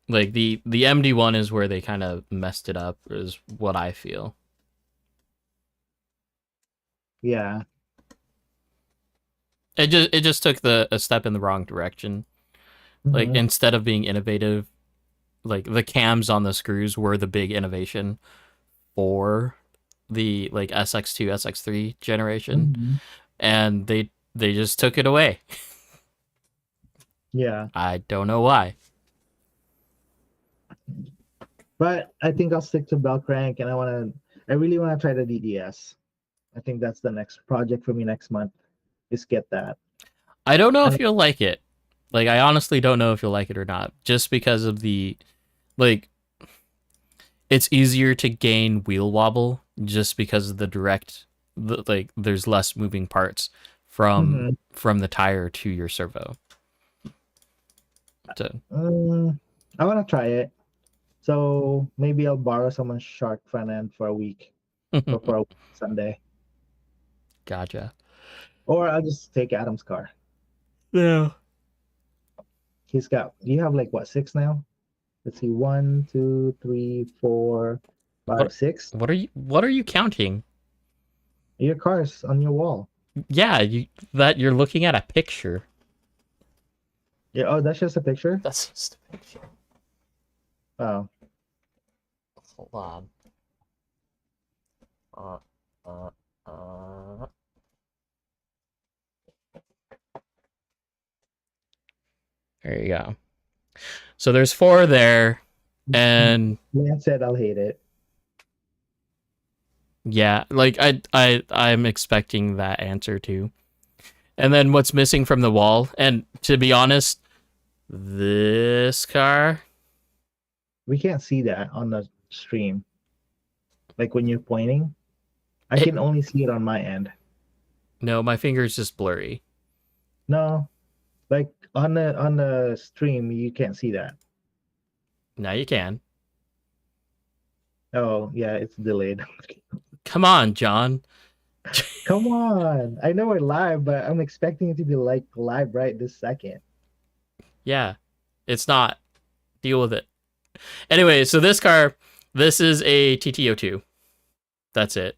Like the MD1 is where they kind of messed it up, is what I feel. yeah. It just took a step in the wrong direction. Like Hmm. instead of being innovative, like the cams on the screws were the big innovation for the like SX2, SX3 generation, Hmm. and they just took it away. Yeah. I don't know why. But I think I'll stick to bell crank, and I really want to try the DDS. I think that's the next project for me next month. Is get that. I don't know And if you'll like it. Like I honestly don't know if you'll like it or not, just because of the like it's easier to gain wheel wobble just because of the direct like there's less moving parts from mhm. from the tire to your servo. So, I want to try it. So maybe I'll borrow someone's shark front end for a week or for a Sunday, gotcha. or I'll just take Adam's car. Yeah. He's got. You have like what, six now? Let's see, one, two, three, four, five, What six. what are you counting? Your car's on your wall. Yeah, you're looking at a picture. Yeah. Oh, that's just a picture. That's just a picture. Oh, Hold on. Uh, uh, uh. There you go. So there's four there. And Lance said I'll hate it. yeah, like I'm expecting that answer too. And then what's missing from the wall? And to be honest, this car. We can't see that on the stream. Like when you're pointing, I It, can only see it on my end. no, my finger's just blurry. No, like on the stream, you can't see that. Now you can. Oh yeah, it's delayed. Come on, John. Come on, I know we're live, but I'm expecting it to be like live right this second. Yeah, it's not. Deal with it. Anyway, so this car, this is a TTO2. That's it.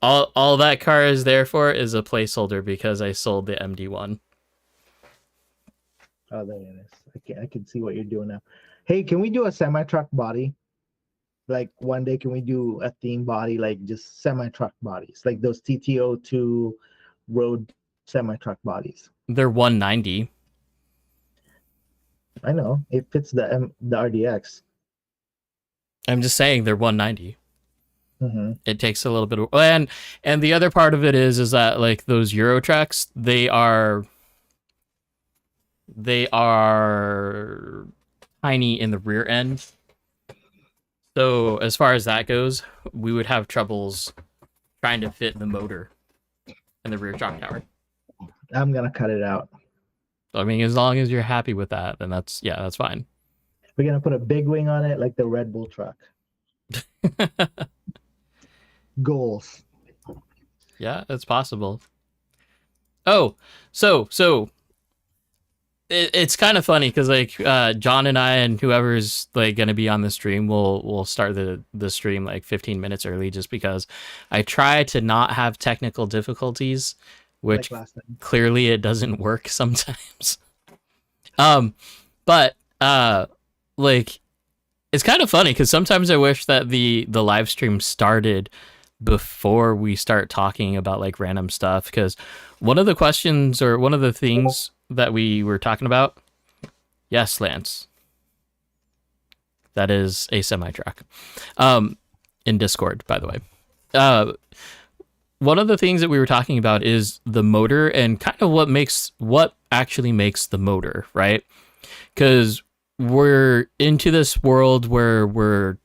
All that car is there for is a placeholder because I sold the MD1. Oh, there it is. I can see what you're doing now. Hey, can we do a semi truck body? Like one day, can we do a theme body, like just semi truck bodies, like those TTO2 road semi truck bodies? They're 190. I know it fits the RDX. I'm just saying they're 190. Mm-hmm. It takes a little bit of, and the other part of it is that like those Euro trucks, they are tiny in the rear end. So as far as that goes, we would have troubles trying to fit the motor in the rear shock tower. I'm gonna cut it out. I mean, as long as you're happy with that, then that's fine. We're gonna put a big wing on it, like the Red Bull truck. Goals. Yeah, it's possible. Oh, so it's kind of funny because like John and I and whoever's like gonna be on the stream will start the stream like 15 minutes early just because I try to not have technical difficulties, Like which last time. clearly it doesn't work sometimes. um, but like it's kind of funny because sometimes I wish that the live stream started before we start talking about like random stuff because one of the questions or one of the things that we were talking about, yes, Lance, that is a semi truck, in Discord, by the way. One of the things that we were talking about is the motor and kind of what actually makes the motor, right? Because we're into this world where we're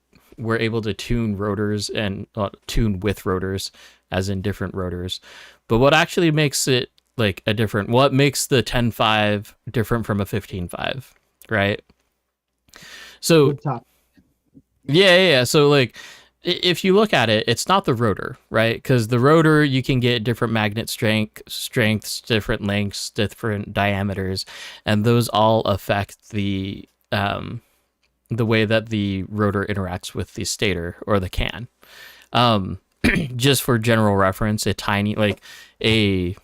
able to tune rotors and tune with rotors, as in different rotors. But what actually makes it like what makes the 10.5 different from a 15.5, right? So Good talk. yeah. So like, if you look at it, it's not the rotor, right? Because the rotor, you can get different magnet strengths, different lengths, different diameters, and those all affect the way that the rotor interacts with the stator or the can. Just for general reference, a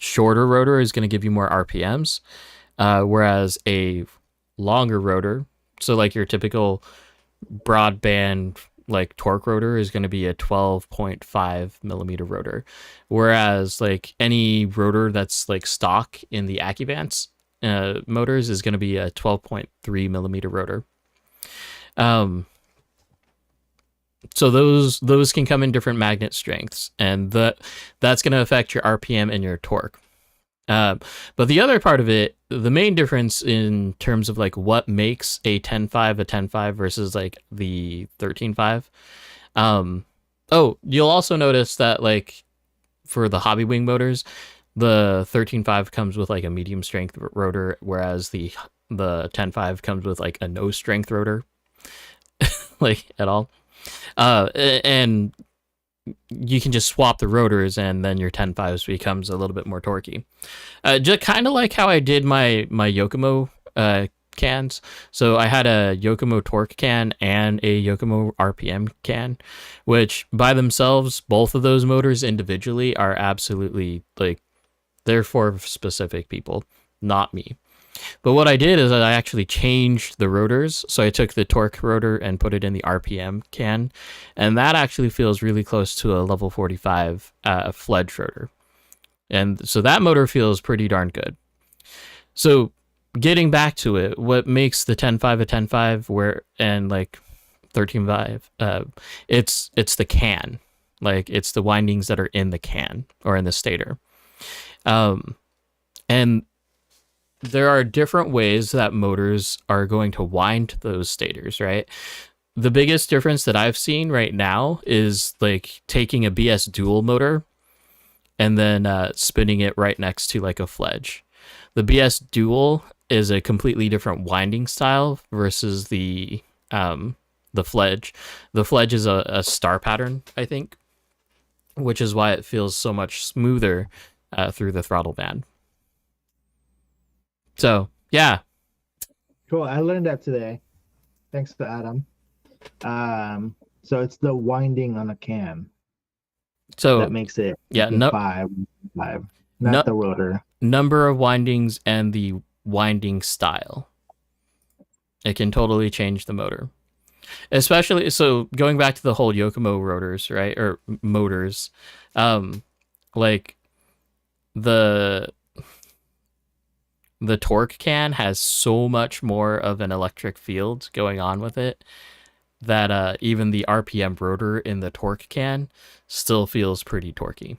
shorter rotor is going to give you more RPMs, whereas a longer rotor, so like your typical broadband like torque rotor is going to be a 12.5 millimeter rotor, whereas like any rotor that's like stock in the Accuvance motors is going to be a 12.3 millimeter rotor. So those can come in different magnet strengths, and that's going to affect your RPM and your torque. But the other part of it, the main difference in terms of like what makes a 10.5 versus like the 13.5. You'll also notice that like for the hobby wing motors, the 13.5 comes with like a medium strength rotor, whereas the 10.5 comes with like a no strength rotor, like at all. And you can just swap the rotors and then your 10.5s becomes a little bit more torquey. Just kind of like how I did my Yokomo cans. So I had a Yokomo torque can and a Yokomo RPM can, which by themselves, both of those motors individually are absolutely like, they're for specific people, not me. But what I did is I actually changed the rotors. So I took the torque rotor and put it in the RPM can. And that actually feels really close to a level 45 fledge rotor. And so that motor feels pretty darn good. So getting back to it, what makes the 10.5 a 10.5 where and like 13.5, it's the can, like it's the windings that are in the can or in the stator, um, and there are different ways that motors are going to wind those stators, right? The biggest difference that I've seen right now is like taking a BS dual motor and then spinning it right next to like a fledge. The BS dual is a completely different winding style versus the fledge. The fledge is a star pattern, I think, which is why it feels so much smoother through the throttle band. So yeah, Cool. I learned that today. Thanks to Adam. So it's the winding on a can so that makes it yeah, no, five, not no, the rotor. number of windings and the winding style. It can totally change the motor. Especially so going back to the whole Yokomo rotors, right? Or motors. Like the torque can has so much more of an electric field going on with it that even the RPM rotor in the torque can still feels pretty torquey.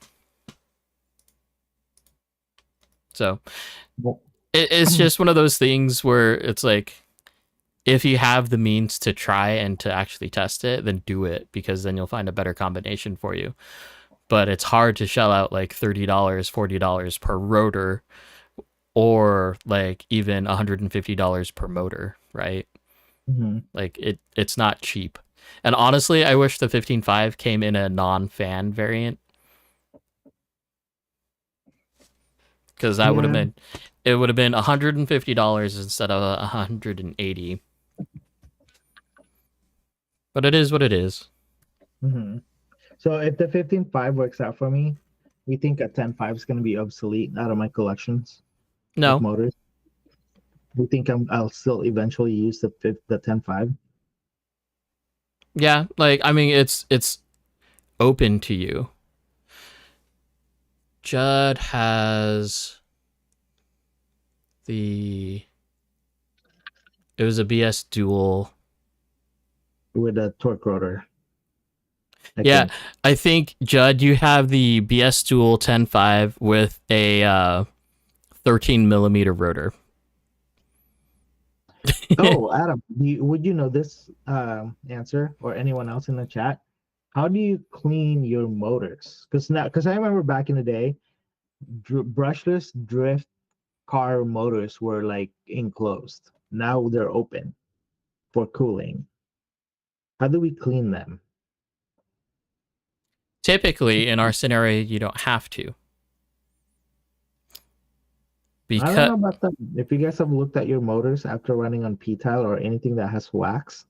So it's just one of those things where it's like, if you have the means to try and to actually test it, then do it, because then you'll find a better combination for you. But it's hard to shell out like $30, $40 per rotor, or like even $150 per motor, right? Mm-hmm. Like it's not cheap. And honestly, I wish the 15.5 came in a non-fan variant, because that would have been, it would have been $150 instead of $180. But it is what it is. Mm-hmm. So if the 15.5 works out for me, we think a 10.5 is going to be obsolete out of my collections of No, motors. We think I'll still eventually use the 10.5. yeah, like I mean, it's open to you. Judd has it was a BS dual. With a torque rotor. Yeah, I think Judd, you have the BS dual 10.5 with a 13 millimeter rotor. Oh, Adam, would you know this answer, or anyone else in the chat? How do you clean your motors? Because I remember back in the day, brushless drift car motors were like enclosed. Now they're open for cooling. How do we clean them? Typically, in our scenario, you don't have to. I don't Because know about that. If you guys have looked at your motors after running on P-tile or anything that has wax,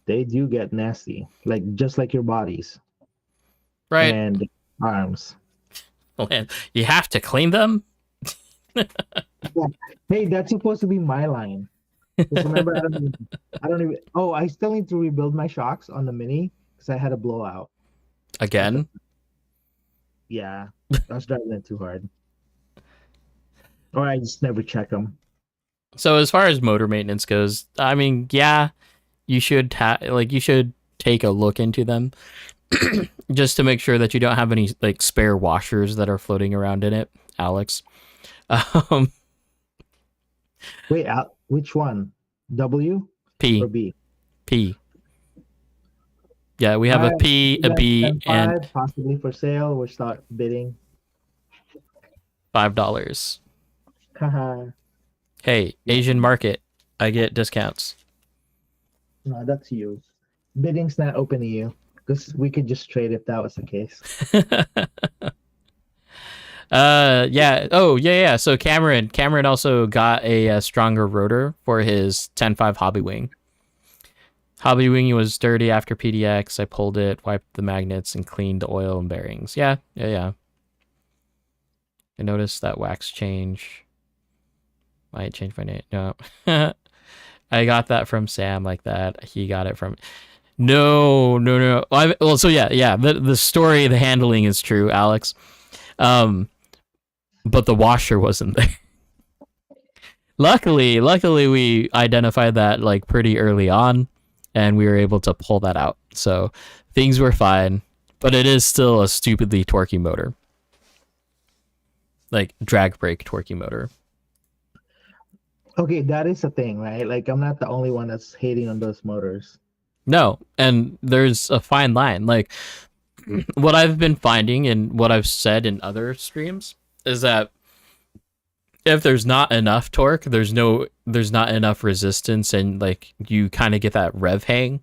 they do get nasty, like just like your bodies right, and arms. you have to clean them. Yeah. Hey, that's supposed to be my line. Just remember, I don't even. Oh, I still need to rebuild my shocks on the Mini because I had a blowout. Again. Yeah, I was driving it too hard, or I just never check them. So as far as motor maintenance goes, I mean, yeah, you should you should take a look into them just to make sure that you don't have any like spare washers that are floating around in it, Alex. Um, Wait, which one? W or P B? P. Yeah, we have a P, a B, and 10.5 possibly for sale. We'll start bidding. $5. Haha. Hey, Asian market, I get discounts. No, that's you. Bidding's not open to you because we could just trade if that was the case. Yeah. Oh, yeah. So Cameron also got a stronger rotor for his 10.5 Hobby Wing. Hobby Wing was dirty after PDX. I pulled it, wiped the magnets, and cleaned the oil and bearings. Yeah. I noticed that wax change. Might change my name. No. I got that from Sam like that. He got it from... No. Well, so yeah. The story, the handling is true, Alex. But the washer wasn't there. Luckily, we identified that like pretty early on, and we were able to pull that out. So things were fine, but it is still a stupidly torquey motor, like drag brake torquey motor. Okay, that is a thing, right? Like I'm not the only one that's hating on those motors. No, and there's a fine line. Like what I've been finding and what I've said in other streams is that if there's not enough torque, there's not enough resistance, and like you kind of get that rev hang.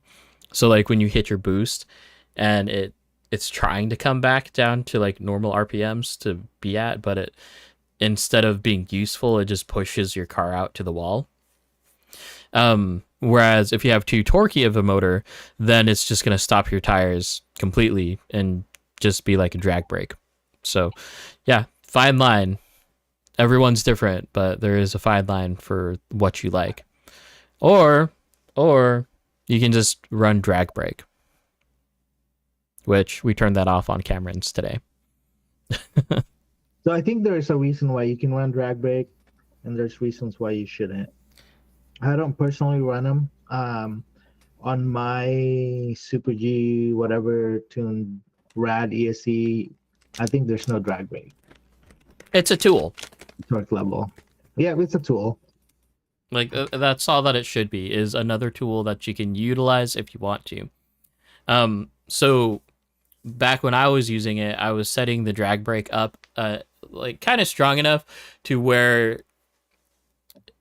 So like when you hit your boost and it's trying to come back down to like normal RPMs to be at, but it instead of being useful, it just pushes your car out to the wall. Whereas if you have too torquey of a motor, then it's just gonna stop your tires completely and just be like a drag brake. So yeah, fine line. Everyone's different, but there is a fine line for what you like. Or you can just run drag brake, which we turned that off on Cameron's today. So I think there is a reason why you can run drag brake, and there's reasons why you shouldn't. I don't personally run them. On my Super G whatever tuned rad ESC, I think there's no drag brake It's a tool. torque level. Yeah, it's a tool. Like that's all that it should be, is another tool that you can utilize if you want to. So back when I was using it, I was setting the drag brake up like kind of strong enough to where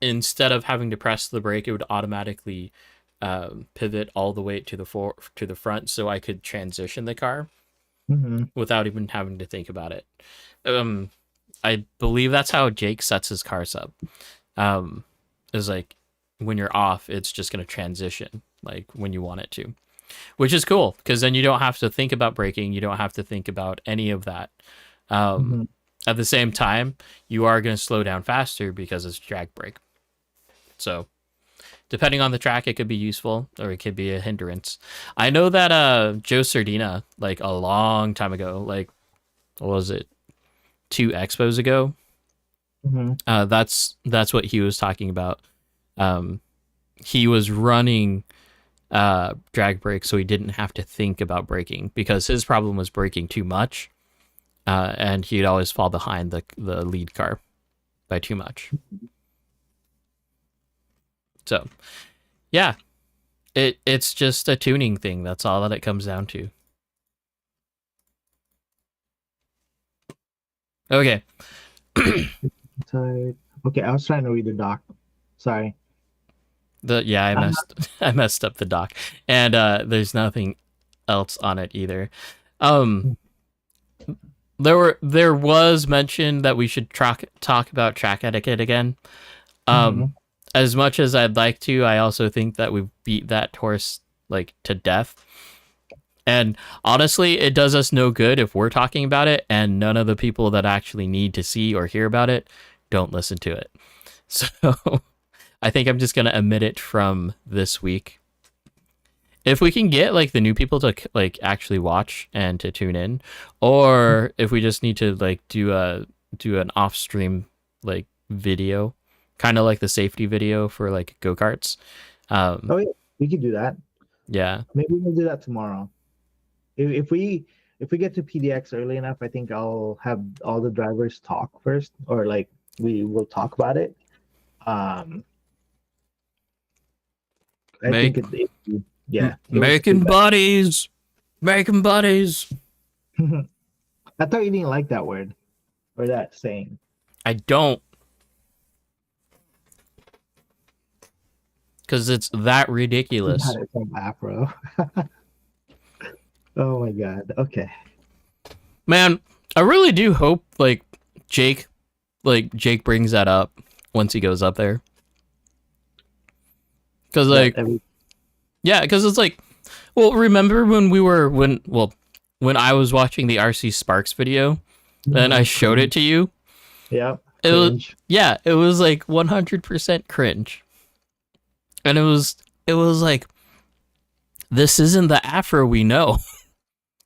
instead of having to press the brake, it would automatically pivot all the way to the front, so I could transition the car without even having to think about it. I believe that's how Jake sets his cars up. Is like when you're off, it's just going to transition like when you want it to, which is cool because then you don't have to think about braking. You don't have to think about any of that. At the same time, you are going to slow down faster because it's drag brake. So depending on the track, it could be useful or it could be a hindrance. I know that Joe Sardina, like a long time ago, like what was it, 2 expos ago? That's what he was talking about. He was running drag brake so he didn't have to think about braking because his problem was braking too much, and he'd always fall behind the lead car by too much. So yeah, it's just a tuning thing. That's all that it comes down to. Okay. Okay, I was trying to read the doc. Sorry. I messed up the doc, and there's nothing else on it either. There was mention that we should talk about track etiquette again. As much as I'd like to, I also think that we've beat that horse like to death. And honestly, it does us no good if we're talking about it and none of the people that actually need to see or hear about it don't listen to it. So I think I'm just going to omit it from this week. If we can get like the new people to like actually watch and to tune in, or if we just need to like do an off stream like video, kind of like the safety video for like go-karts. Oh yeah, we could do that. Yeah. Maybe we'll do that tomorrow. If we get to PDX early enough, I think I'll have all the drivers talk first, or like we will talk about it. I think yeah. Making buddies. Making buddies. I thought you didn't like that word or that saying. I don't. Because it's that ridiculous. It's from Afro. Oh my god. Okay. Man, I really do hope like Jake brings that up once he goes up there. Because like yeah, because it's like, well, remember when when I was watching the RC Sparks video and I showed it to you? Yeah. It was like 100% cringe. And it was like, this isn't the Afro we know.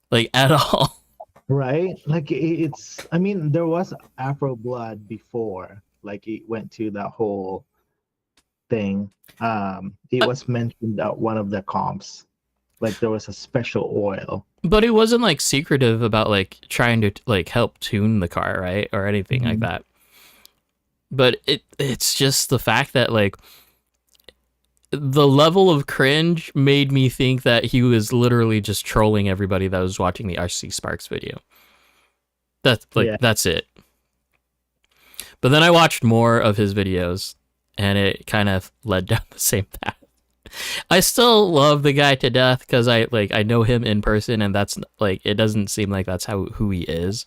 Like at all. Right? Like I mean, there was Afro blood before. Like it went to that whole thing. It was mentioned at one of the comps, like there was a special oil. But he wasn't like secretive about like trying to like help tune the car, right? Or anything like Mhm. that. But it's just the fact that like the level of cringe made me think that he was literally just trolling everybody that was watching the RC Sparks video. Yeah. That's it. But then I watched more of his videos and it kind of led down the same path. I still love the guy to death because I know him in person and that's like it doesn't seem like that's who he is.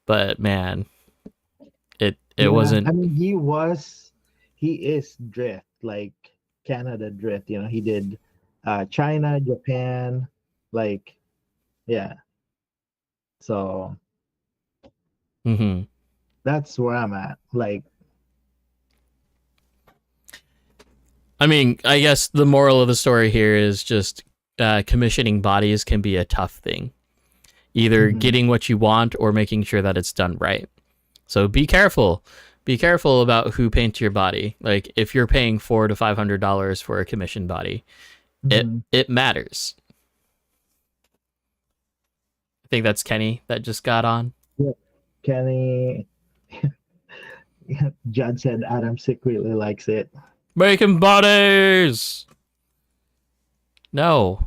But man, it Yeah. wasn't. I mean, he is drift, like Canada drift. You know, he did China, Japan, like, yeah. So Mhm. that's where I'm at. Like, I mean, I guess the moral of the story here is just commissioning bodies can be a tough thing. Either mhm. getting what you want or making sure that it's done right. So be careful. Be careful about who paints your body. Like if you're paying $400 to $500 for a commissioned body, Mhm. it matters. I think that's Kenny that just got on. Yeah. Kenny, Judd said Adam secretly likes it. Making bodies. No.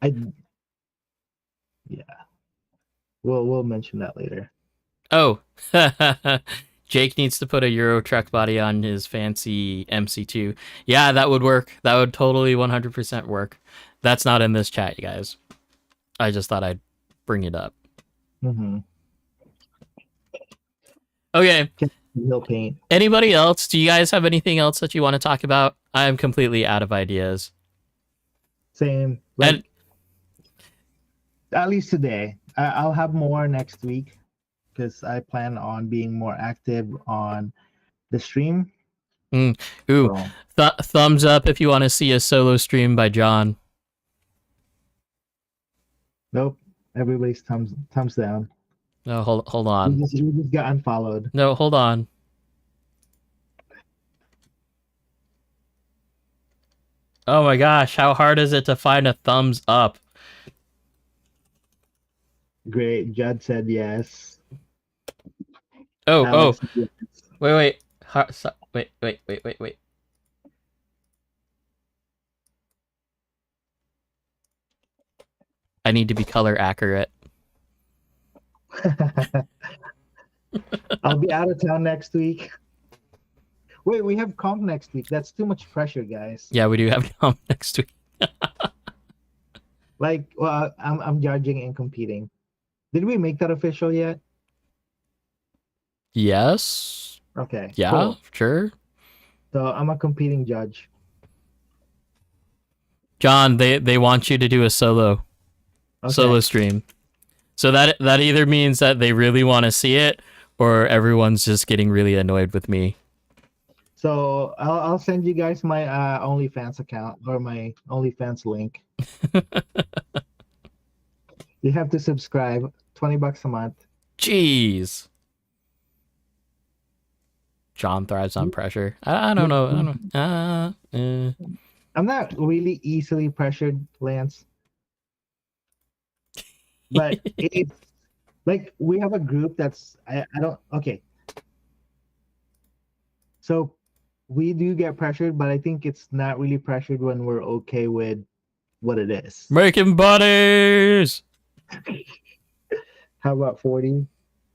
I Yeah, we'll mention that later. Oh. Jake needs to put a Euro truck body on his fancy MC2. Yeah, that would work. That would totally 100% work. That's not in this chat, you guys. I just thought I'd bring it up. Mm-hmm. Okay. He'll paint. Anybody else? Do you guys have anything else that you want to talk about? I am completely out of ideas. Same. Like, And at least today. I'll have more next week because I plan on being more active on the stream. ooh, So, thumbs up if you want to see a solo stream by John. nope. Everybody's thumbs down. No, hold on. We just got unfollowed. No, hold on. Oh my gosh, how hard is it to find a thumbs up? Great. Judd said yes. Oh, Alex said yes. wait. Wait. I need to be color accurate. I'll be out of town next week. Wait, we have comp next week. That's too much pressure, guys. Yeah, we do have comp next week. Like, well, I'm judging and competing. Did we make that official yet? Yes. Okay. Yeah, Cool. sure. So I'm a competing judge. John, they want you to do a solo Okay. stream. So that either means that they really want to see it or everyone's just getting really annoyed with me. So I'll send you guys my OnlyFans account or my OnlyFans link. You have to subscribe. $20 a month. Jeez. John thrives on pressure. I don't know. I don't. I'm not really easily pressured, Lance. But it's like we have a group that's I don't okay. So we do get pressured, but I think it's not really pressured when we're okay with what it is. Making buddies. How about 40?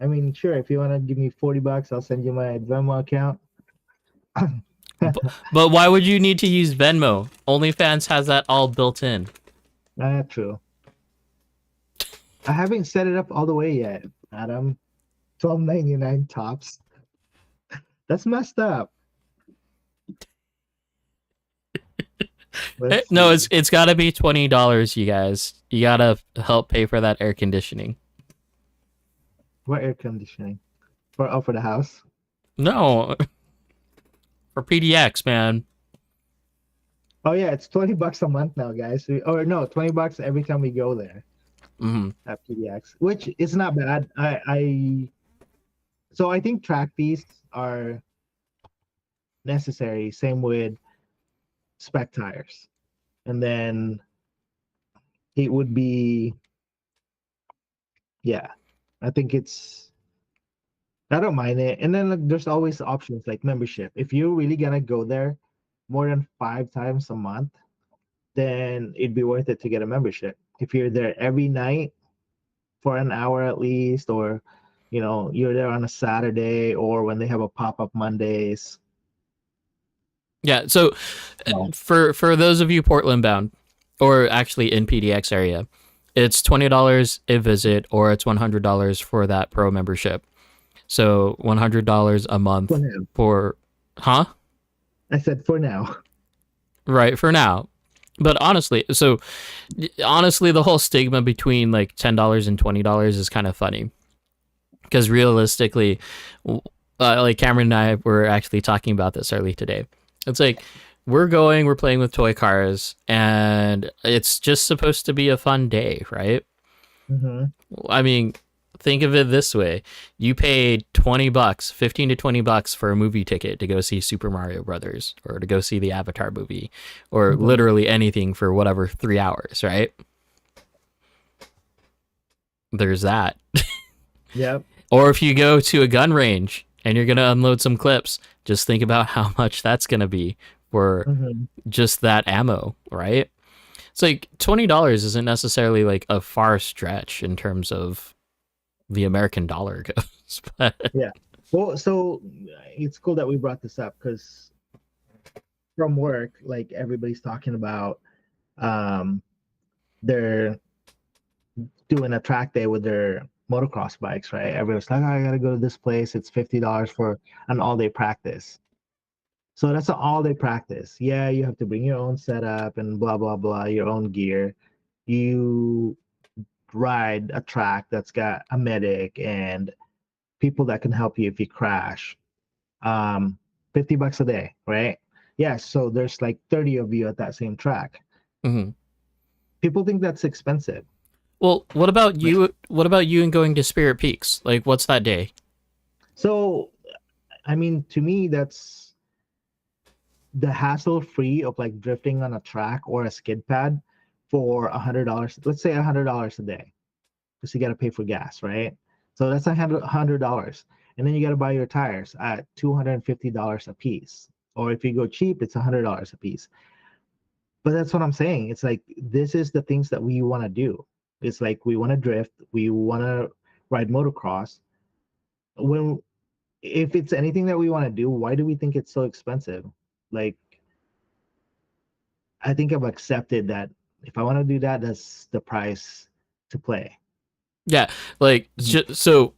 I mean, sure, if you want to give me $40, I'll send you my Venmo account. But why would you need to use Venmo? OnlyFans has that all built in. True. I haven't set it up all the way yet, Adam. $12.99 tops. That's messed up. No, it's got to be $20, you guys. You gotta help pay for that air conditioning. What air conditioning? For the house? No, for PDX, man. Oh yeah, it's $20 a month now, guys. Or no, $20 every time we go there Mm-hmm. at PDX, which is not bad. I So I think track fees are necessary. Same with spec tires, and then it would be, yeah. I think it's, I don't mind it. And then like, there's always options like membership. If you're really gonna go there more than 5 times a month, then it'd be worth it to get a membership. If you're there every night for an hour at least, or you're there on a Saturday or when they have a pop-up Mondays. Yeah. So No. for those of you Portland bound, or actually in PDX area, it's $20 a visit, or it's $100 for that pro membership. So $100 a For month now. for, huh? I said for now. Right, for now. But honestly, the whole stigma between like $10 and $20 is kind of funny, because realistically, like Cameron and I were actually talking about this early today. It's like we're playing with toy cars, and it's just supposed to be a fun day, right? Mm-hmm. I mean, think of it this way: you paid $20, 15 to $20 for a movie ticket to go see Super Mario Brothers, or to go see the Avatar movie, or Mm-hmm. literally anything for whatever 3 hours, right? There's that. Yep. Or if you go to a gun range and you're gonna unload some clips, just think about how much that's gonna be for Mm-hmm. just that ammo, right? It's like $20 isn't necessarily like a far stretch in terms of the American dollar goes, but Yeah. Well, so it's cool that we brought this up because from work, like everybody's talking about, um, they're doing a track day with their motocross bikes, right? Everyone's like, oh, I gotta go to this place. It's $50 for an all-day practice. So that's an all-day practice. Yeah, you have to bring your own setup and blah blah blah, your own gear. You ride a track that's got a medic and people that can help you if you crash. Um, $50 a day, right? Yeah, so there's like 30 of you at that same track. mhm. People think that's expensive. Well, what about you? What about you and going to Spirit Peaks? Like, what's that day? So, I mean, to me, that's the hassle free of like drifting on a track or a skid pad for $100. Let's say $100 a day, because you got to pay for gas, right? So that's $100, and then you got to buy your tires at $250 a piece. Or if you go cheap, it's $100 a piece. But that's what I'm saying. It's like this is the things that we want to do. It's like we want to drift, we want to ride motocross. When if it's anything that we want to do, why do we think it's so expensive? Like I think I've accepted that if I want to do that, that's the price to play. Yeah, like Mhm. so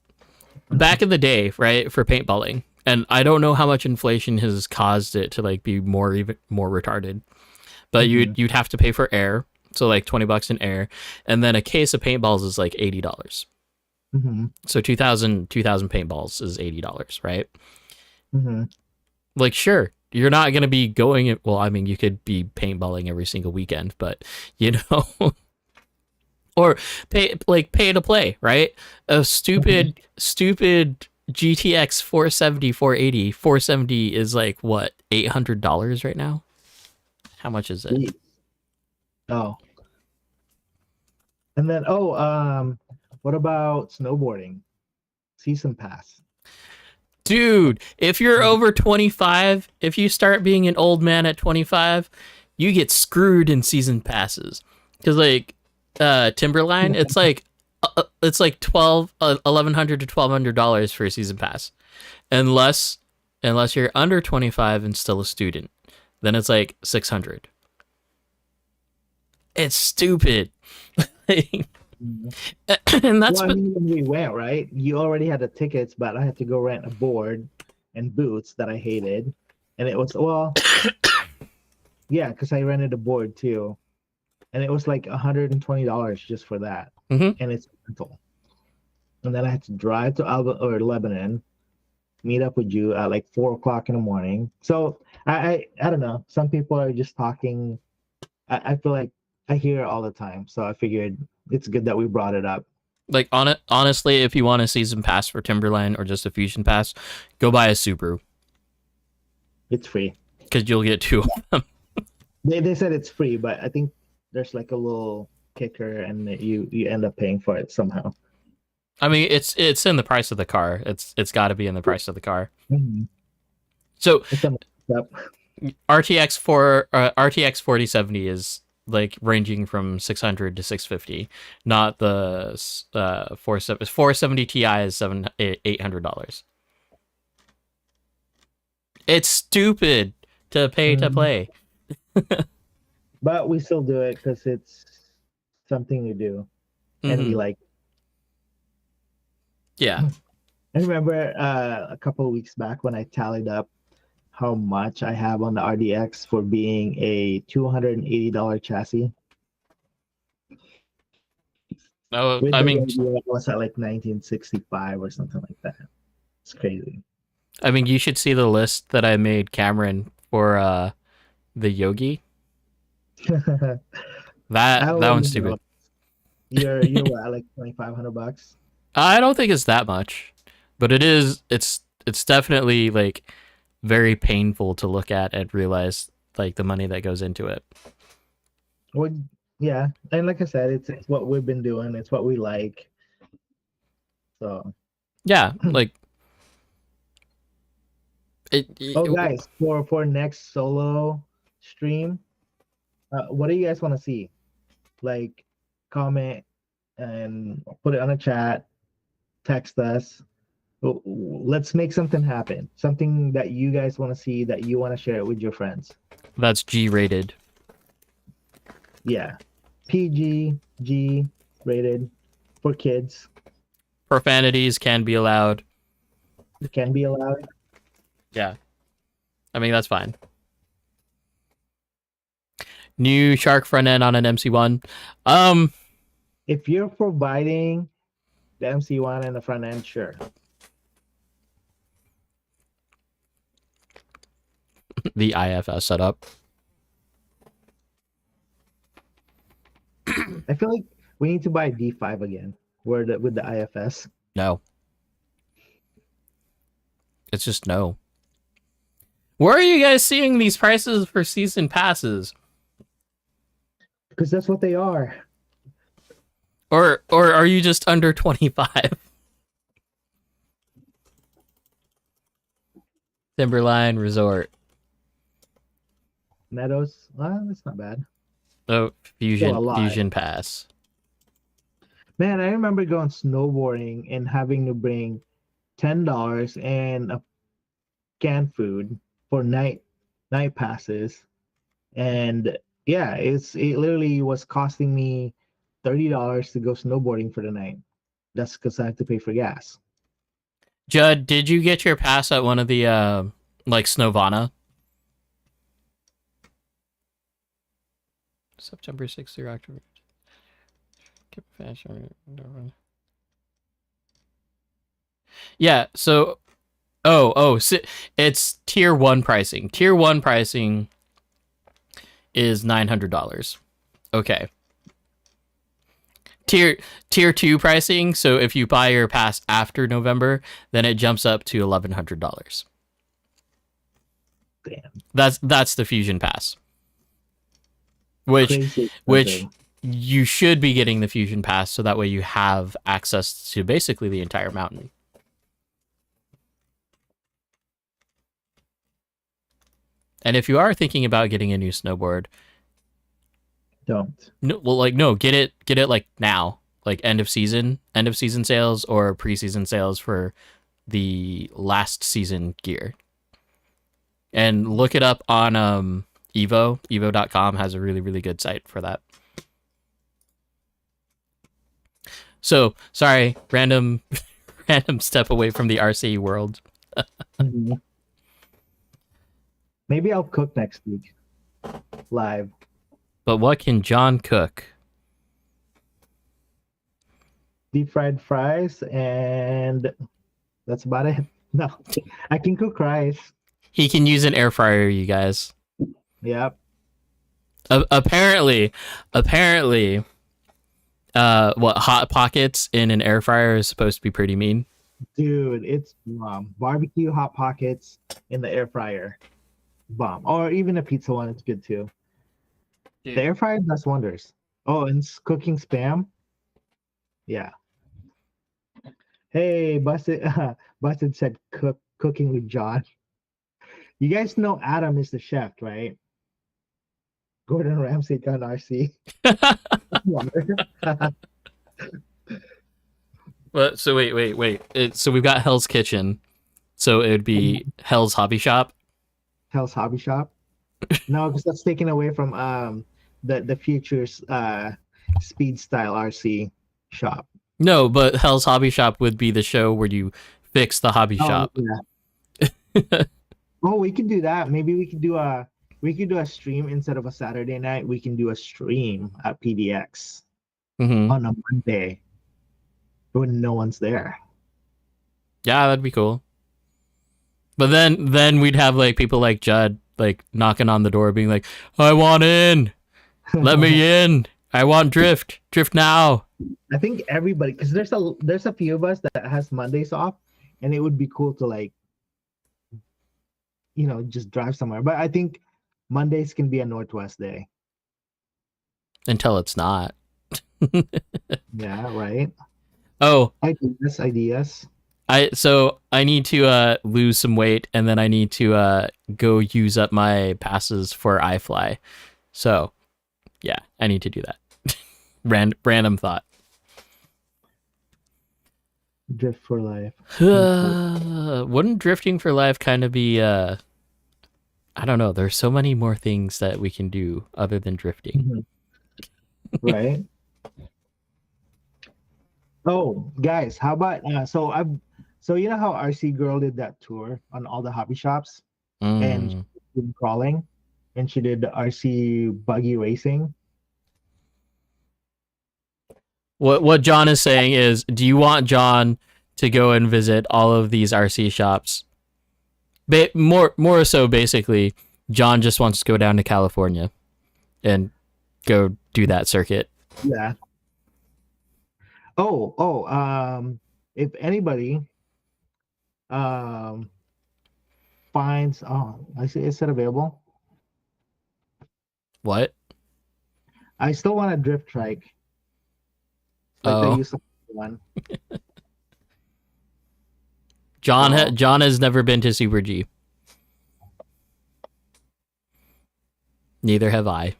back in the day, right, for paintballing, and I don't know how much inflation has caused it to like be even more retarded, but Mhm. you'd have to pay for air, so like $20 in air, and then a case of paintballs is like $80. Mhm. So 2,000 paintballs is $80, right? Mhm. Like, sure, you're not gonna be going. Well, I mean, you could be paintballing every single weekend, but you know, or pay to play, right? A Mhm. stupid GTX 470, 480, 470 is like what, $800 right now? How much is it? Jeez. Oh, and then what about snowboarding? Season pass. Dude, if you're over 25, if you start being an old man at 25, you get screwed in season passes. Cuz like Timberline, it's like 1100 to $1,200 for a season pass. Unless you're under 25 and still a student. Then it's like 600. It's stupid. Mhm. And that's Well, I mean, when we went, right? You already had the tickets, but I had to go rent a board and boots that I hated. And it was, well, yeah, because I rented a board too. And it was like $120 just for that. mhm. And it's rental. And then I had to drive to Alba or Lebanon, meet up with you at like 4 o'clock in the morning. So I don't know. Some people are just talking. I feel like I hear it all the time. So I figured it's good that we brought it up. Like honestly, if you want a season pass for Timberline or just a Fusion pass, go buy a Subaru It's free. because you'll get two. They said it's free, but I think there's like a little kicker, and that you end up paying for it somehow. I mean, it's in the price of the car. It's got to be in the price of the car. Mm-hmm. So It's a yep. RTX 4070 is like ranging from 600 to 650, not the 470 Ti is $800. It's stupid to pay to play. But we still do it because it's something to do, and we like. Yeah. I remember a couple of weeks back when I tallied up how much I have on the RDX for being a $280 chassis. Oh, With I the mean, radio, it was at like 1965 or something like that. It's crazy. you should see the list that I made Cameron for the Yogi. I That don't one's know. stupid. You're what, like $2,500? I don't think it's that much, but it is. It's definitely like very painful to look at and realize like the money that goes into it. Well, yeah, and like I said, it's what we've been doing. It's what we like. So Yeah, like oh, guys, for next solo stream, what do you guys want to see? Like, comment and put it on a chat, text us. Let's make something happen. Something that you guys want to see, that you want to share it with your friends. that's G-rated. Yeah, PG, G rated for kids. Profanities can be allowed. It can be allowed. Yeah, I mean that's fine. New shark front end on an MC1. If you're providing the MC1 and the front end, sure. The IFS setup. I feel like we need to buy D5 again, with the IFS. No. It's just no. Where are you guys seeing these prices for season passes? Because that's what they are. Or are you just under 25? Timberline Resort. Meadows, well, that's not bad. Oh, Still a lot. Fusion Pass. Man, I remember going snowboarding and having to bring $10 and a canned food for night passes, and yeah, it literally was costing me $30 to go snowboarding for the night. That's because I have to pay for gas. Judd, did you get your pass at one of the like Snowvana? September 6th through October. Yeah, so it's tier 1 pricing. Tier 1 pricing is $900. Okay. Tier 2 pricing, so if you buy your pass after November, then it jumps up to $1,100. Damn. That's the Fusion Pass. Which you should be getting the Fusion Pass, so that way you have access to basically the entire mountain. And if you are thinking about getting a new snowboard, don't. No, get it like now, like end of season sales or preseason sales for the last season gear. And look it up on evo.com has a really, really good site for that. So, sorry, random step away from the RC world. Maybe I'll cook next week live. But what can John cook? Deep fried fries, and that's about it. No, I can cook rice. He can use an air fryer, you guys. Yep. Apparently, What hot pockets in an air fryer is supposed to be pretty mean. Dude, it's barbecue hot pockets in the air fryer. Bomb. Or even a pizza one, it's good too. The Dude. air fryer does wonders. Oh, and cooking spam. Yeah. Hey, Busted. Busted said cooking with John. You guys know Adam is the chef, right? Gordon Ramsay done RC. But so wait. So we've got Hell's Kitchen. So it would be Hell's Hobby Shop. Hell's Hobby Shop. No, because that's taken away from the future's speed style RC shop. No, but Hell's Hobby Shop would be the show where you fix the hobby shop. Yeah. Oh, we can do that. Maybe we could do a stream instead of a Saturday night. We can do a stream at PDX on a Monday when no one's there. Yeah, that'd be cool. But then we'd have like people like Judd like knocking on the door being like, I want in. Let me in. I want drift. Drift now. I think everybody, because there's a few of us that has Mondays off, and it would be cool to like, just drive somewhere. But I think Mondays can be a Northwest day. Until it's not. Yeah, right. Oh, ideas. I need to lose some weight, and then I need to go use up my passes for iFly. So, yeah, I need to do that. Random thought. Drift for life. Wouldn't drifting for life kind of be I don't know, there's so many more things that we can do other than drifting. Right. Oh, guys, how about so you know how RC Girl did that tour on all the hobby shops and she did crawling and she did RC buggy racing? What John is saying is, do you want John to go and visit all of these RC shops? More so, basically, John just wants to go down to California and go do that circuit. Yeah. If anybody finds, I see, is it available? What? I still want a drift trike. Like they used to one. John has never been to Super G. Neither have I.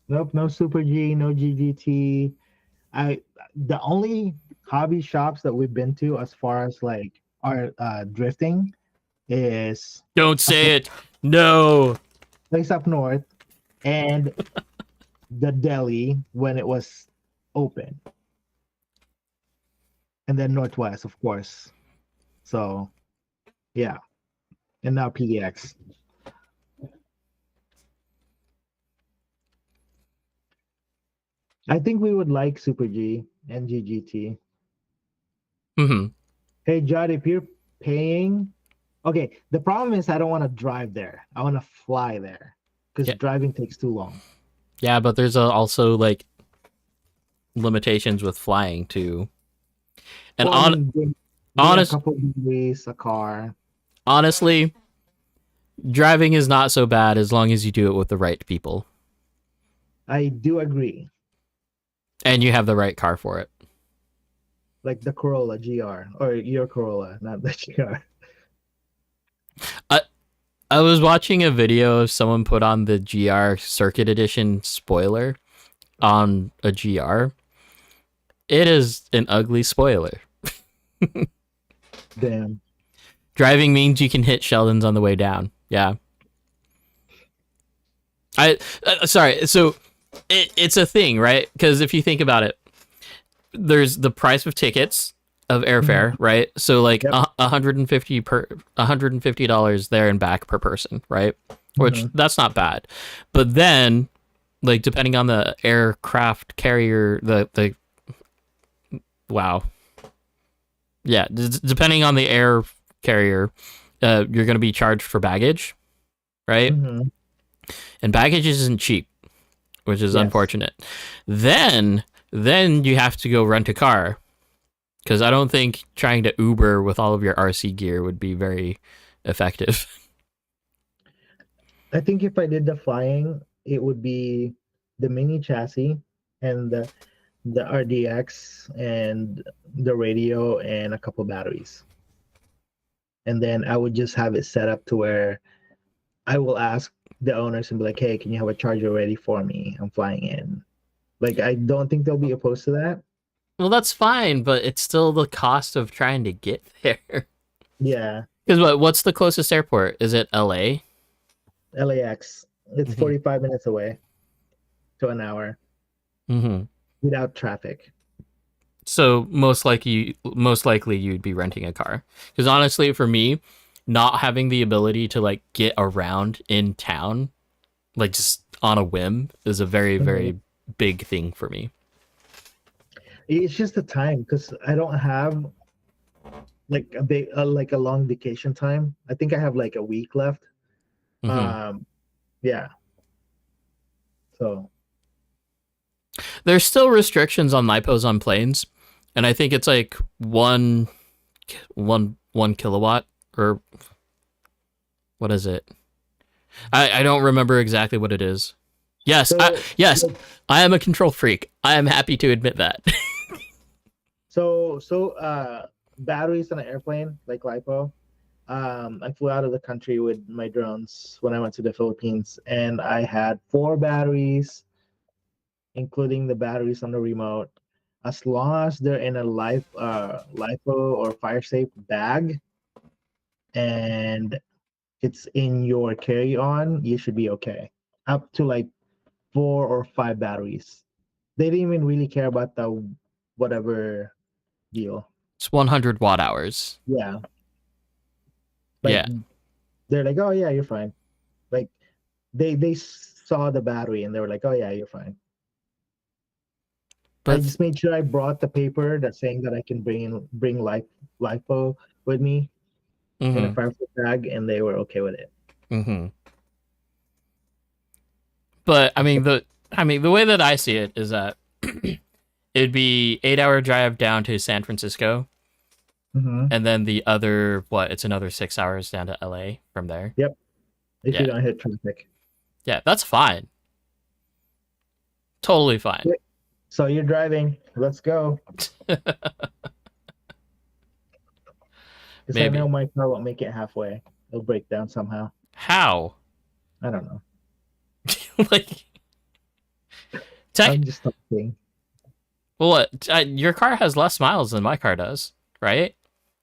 Nope, no Super G, no GGT. The only hobby shops that we've been to as far as like our drifting is Don't say it. No. place up north and the deli when it was open. And then Northwest, of course. So yeah. And now PDX. I think we would like Super G and GGT. Hey Judd, if you're paying, okay. The problem is I don't want to drive there. I want to fly there because driving takes too long. Yeah, but there's also like limitations with flying too. And a couple of days, a car. Honestly, driving is not so bad as long as you do it with the right people. I do agree. And you have the right car for it. Like the Corolla GR, or your Corolla, not the GR. I was watching a video of someone put on the GR Circuit Edition spoiler on a GR. It is an ugly spoiler. Damn. Driving means you can hit Sheldons on the way down. Yeah. Sorry. So it's a thing, right? Because if you think about it, there's the price of tickets of airfare, right? So like $150 there and back per person, right? Which that's not bad. But then, like depending on the aircraft carrier, the wow, yeah, depending on the air carrier, you're going to be charged for baggage, right? And baggage isn't cheap. which is Yes. unfortunate. Then then you have to go rent a car because I don't think trying to Uber with all of your RC gear would be very effective. I think if I did the flying, it would be the mini chassis and the RDX and the radio and a couple batteries. And then I would just have it set up to where I will ask the owners and be like, "Hey, can you have a charger ready for me? I'm flying in." Like, I don't think they'll be opposed to that. Well, that's fine, but it's still the cost of trying to get there. Yeah, Because what's the closest airport? Is it LA? LAX. It's Mm-hmm. 45 minutes away to an hour Mm-hmm. without traffic. So most likely you'd be renting a car. Because honestly, for me, not having the ability to like get around in town, like just on a whim, is a very Mhm. very big thing for me. It's just the time because I don't have like like a long vacation time. I think I have like a week left. Mm-hmm. Um, yeah. So There's still restrictions on lipos on planes, and I think it's like one kilowatt, or what is it? I don't remember exactly what it is. so Yes, like, I am a control freak. I am happy to admit that. batteries on an airplane like lipo. I flew out of the country with my drones when I went to the Philippines, and I had four batteries, including the batteries on the remote. As long as they're in a lipo or fire safe bag, and it's in your carry on, you should be okay. Up to like four or five batteries. They didn't even really care about the whatever deal. It's 100 watt hours. Yeah. Like Yeah, they're like, oh yeah, you're fine. Like they saw the battery and they were like, oh yeah, you're fine. I but just made sure I brought the paper that's saying that I can bring lipo with me in a mm-hmm, firefight bag, and they were okay with it. mm-hmm. But So, I mean the way that I see it is that it'd be 8 hour drive down to San Francisco, mhm. and then the other it's another 6 hours down to LA from there. Yep. If you Yeah, don't hit traffic. yeah, that's fine. Totally fine. Yeah. So you're driving. Let's go. Because I know Maybe. my car won't make it halfway. It'll break down somehow. How? I don't know. Like tech. I'm just talking. Well, what? Your car has less miles than my car does, right?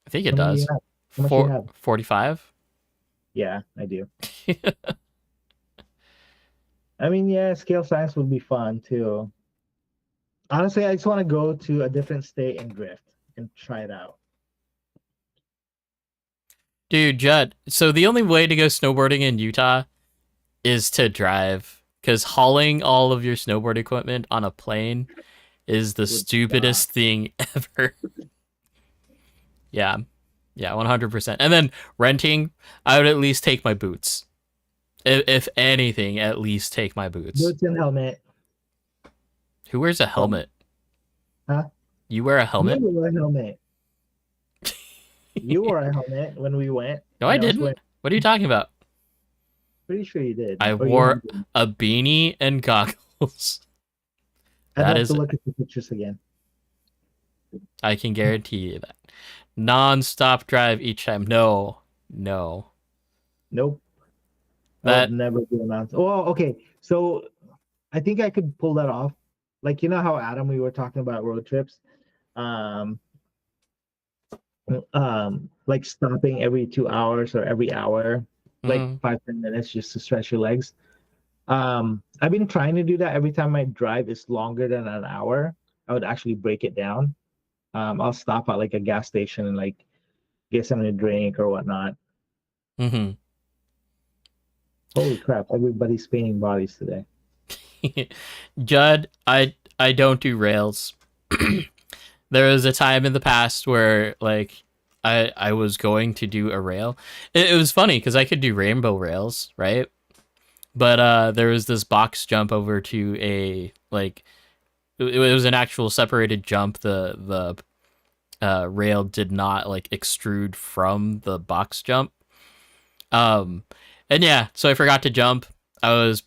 I think it How many do you does. have? How much do you have? 45. Yeah, I do. I mean, yeah, scale science would be fun too. Honestly, I just want to go to a different state and drift and try it out. Dude, Judd. So the only way to go snowboarding in Utah is to drive, because hauling all of your snowboard equipment on a plane is the Would suck. stupidest thing ever. Yeah. Yeah, 100%. And then renting, I would at least take my boots. If anything, at least take my boots. Boots and helmet. Who wears a Oh, helmet? huh? You wear a You helmet? wore a helmet. You wore a helmet when we went, No, I and I was wearing. didn't. What are you talking about? Pretty sure you did, I or you wore had. a beanie and goggles. I'd That have to is, look at the pictures again. I can guarantee you that. Non-stop drive each time. No, no. Nope, I would That. never do a mountain. Oh, okay. So I think I could pull that off. Like, you know how Adam, we were talking about road trips, um, like stopping every 2 hours or every hour, like Mm, 5 10 minutes, just to stretch your legs. I've been trying to do that every time my drive is longer than an hour. I would actually break it down. I'll stop at like a gas station and like get something to drink or whatnot. mm-hmm. Holy crap! Everybody's painting bodies today. Judd, I don't do rails. There was a time in the past where like I was going to do a rail. It was funny because I could do rainbow rails, right? But there was this box jump over to a like it was an actual separated jump. The rail did not like extrude from the box jump. Um, and yeah, so I forgot to jump. I was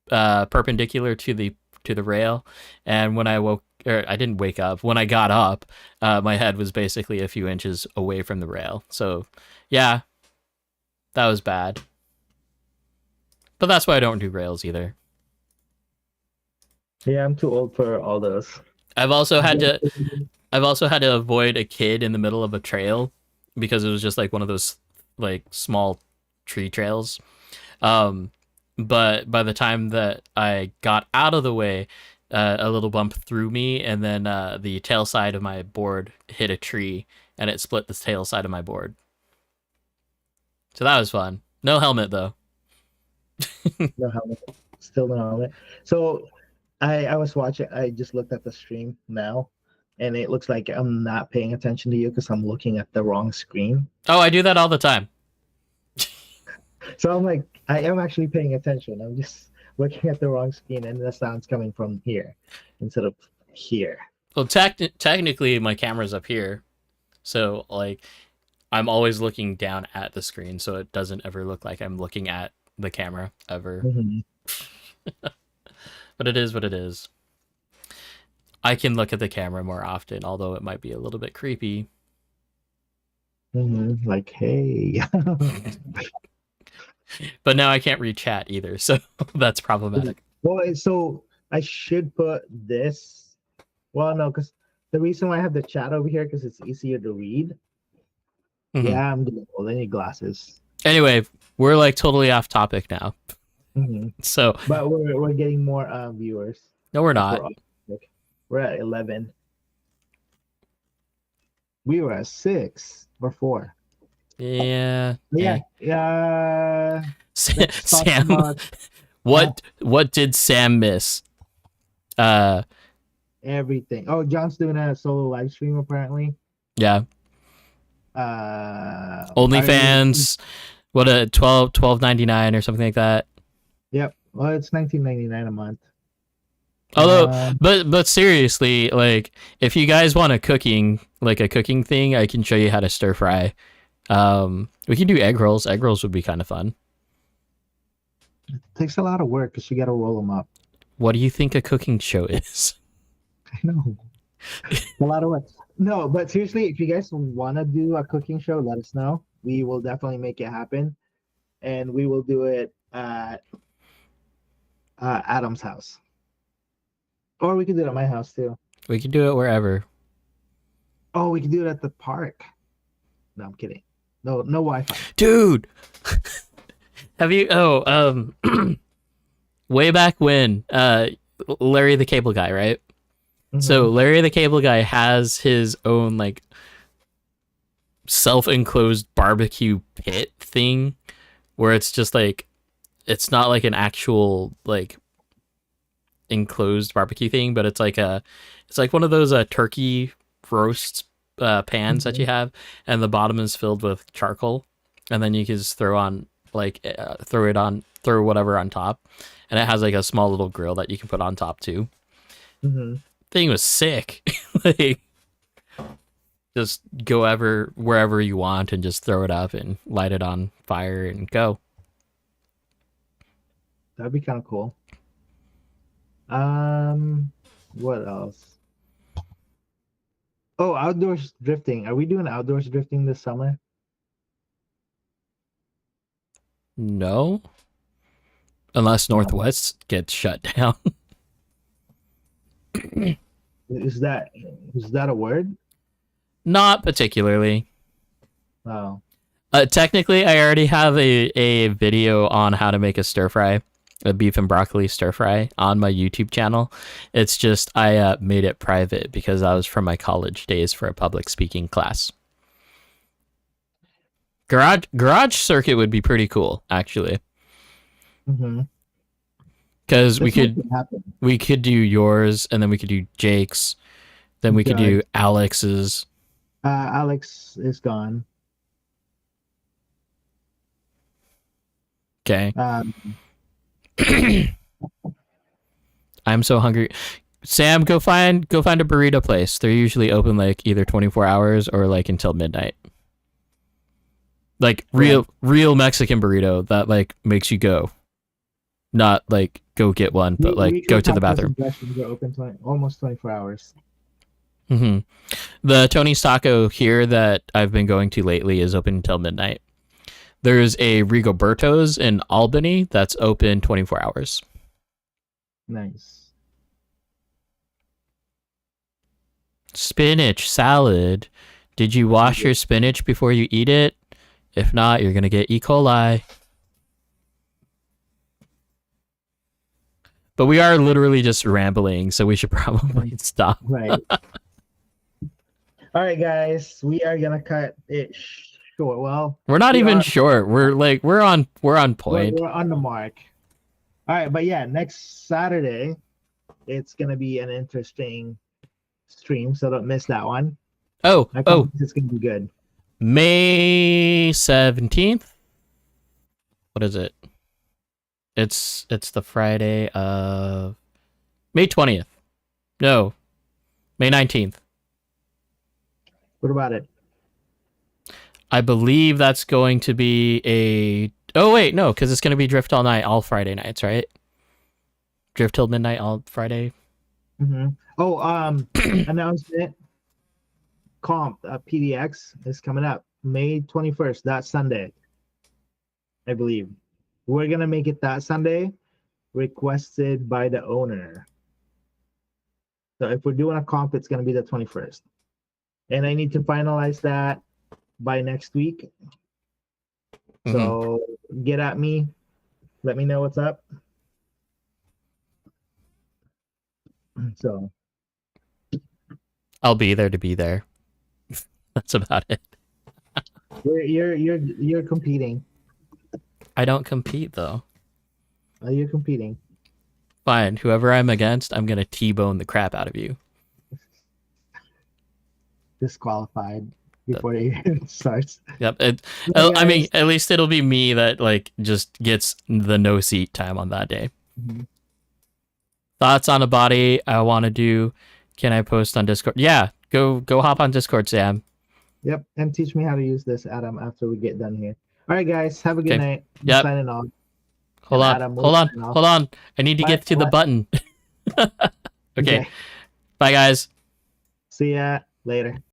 perpendicular to the rail, and when I woke, or I didn't wake up. When I got up, my head was basically a few inches away from the rail. So yeah, that was bad. But that's why I don't do rails either. Yeah, I'm too old for all those. I've also had to I've also had to avoid a kid in the middle of a trail because it was just like one of those like small tree trails. Um, but by the time that I got out of the way, a little bump threw me, and then the tail side of my board hit a tree, and it split the tail side of my board. So that was fun. No helmet though. No helmet. Still no helmet. So I was watching. I just looked at the stream now, and it looks like I'm not paying attention to you because I'm looking at the wrong screen. Oh, I do that all the time. So I'm like, I am actually paying attention. I'm just looking at the wrong screen, and the sound's coming from here instead of here. Well, technically, my camera's up here, so like I'm always looking down at the screen, so it doesn't ever look like I'm looking at the camera ever. Mm-hmm. But it is what it is. I can look at the camera more often, although it might be a little bit creepy. Mm-hmm. Like, hey. But now I can't read chat either, so that's problematic. Well, so I should put this. Well, no, because the reason why I have the chat over here because it's easier to read. Mm-hmm. Yeah, I'm getting old. I need glasses. Anyway, we're like totally off topic now. Mm-hmm. So, but we're getting more viewers. No, we're not. We're at 11. We were at 6 or 4. Yeah. Yeah. Sam, what did Sam miss? Everything. Oh, John's doing a solo live stream apparently. Yeah. OnlyFans. What a $12.99 or something like that. Yep. Well, it's $19.99 a month. Although, but seriously, like if you guys want a cooking thing, I can show you how to stir fry. We can do egg rolls. Egg rolls would be kind of fun. It takes a lot of work because you got to roll them up. What do you think a cooking show is? I know. A lot of work. No, but seriously, if you guys want to do a cooking show, let us know. We will definitely make it happen, and we will do it at Adam's house, or we could do it at my house too. We can do it wherever. Oh, we can do it at the park. No, I'm kidding. No Wi-Fi. Dude, have you? Way back when, Larry the Cable Guy, right? Mm-hmm. So Larry the Cable Guy has his own like self-enclosed barbecue pit thing, where it's just like it's not like an actual like enclosed barbecue thing, but it's like one of those turkey roast pans that you have, and the bottom is filled with charcoal, and then you can just throw whatever on top, and it has like a small little grill that you can put on top too. Mm-hmm. Thing was sick. Like, just go wherever you want and just throw it up and light it on fire and go. That'd be kind of cool. What else? Oh, outdoors drifting. Are we doing outdoors drifting this summer? No. Unless Northwest gets shut down. Is that a word? Not particularly. Oh. Technically, I already have a video on how to make a stir fry, a beef and broccoli stir fry on my YouTube channel. It's just I made it private because that was from my college days for a public speaking class. Garage circuit would be pretty cool, actually. Mm-hmm. Because we could do yours, and then we could do Jake's, then we could do Alex's. Alex is gone. Okay. I'm so hungry. Sam, go find a burrito place. They're usually open like either 24 hours or like until midnight. Like Right. real Mexican burrito that like makes you go. Not like go get one, but like Usually go to the tacos bathroom. and restaurants are open almost 24 hours. hmm The Tony's Taco here that I've been going to lately is open until midnight. There's a Rigoberto's in Albany that's open 24 hours. Nice. Spinach salad. Did you wash your spinach before you eat it? If not, you're going to get E. coli. But we are literally just rambling, so we should probably stop. Right. All right, guys, we are gonna cut it short. Well, We're not we even are short. We're on point. we're on the mark. All right, but yeah, next Saturday it's gonna be an interesting stream, so don't miss that one. Oh, I promise it's gonna be good. May 17th. What is it? It's the Friday of May 20th. No, May 19th. What about it? I believe that's going to be a. Oh wait, no, because it's going to be Drift all night, all Friday nights, right? Drift till midnight, all Friday. Mm-hmm. Oh, announcement. Comp PDX is coming up May 21st. That Sunday, I believe. We're gonna make it that Sunday, requested by the owner. So if we're doing a comp, it's gonna be the 21st. And I need to finalize that by next week. So get at me. Let me know what's up. So I'll be there to be there. That's about it. you're competing. I don't compete though. You're competing. Fine, whoever I'm against, I'm gonna T-bone the crap out of you. Disqualified before it even starts. Yep. Hey, I mean, guys. at least it'll be me that like just gets the no seat time on that day. Mhm. Thoughts on a body I want to do? Can I post on Discord? Yeah, go hop on Discord, Sam. Yep, and teach me how to use this, Adam, after we get done here. All right, guys, have a good Okay. night. I'm Yep. signing off. Hold And on. Adam will Hold on. sign off. Hold on. I need to Bye. get to the What? button. Okay. Bye, guys. See ya later.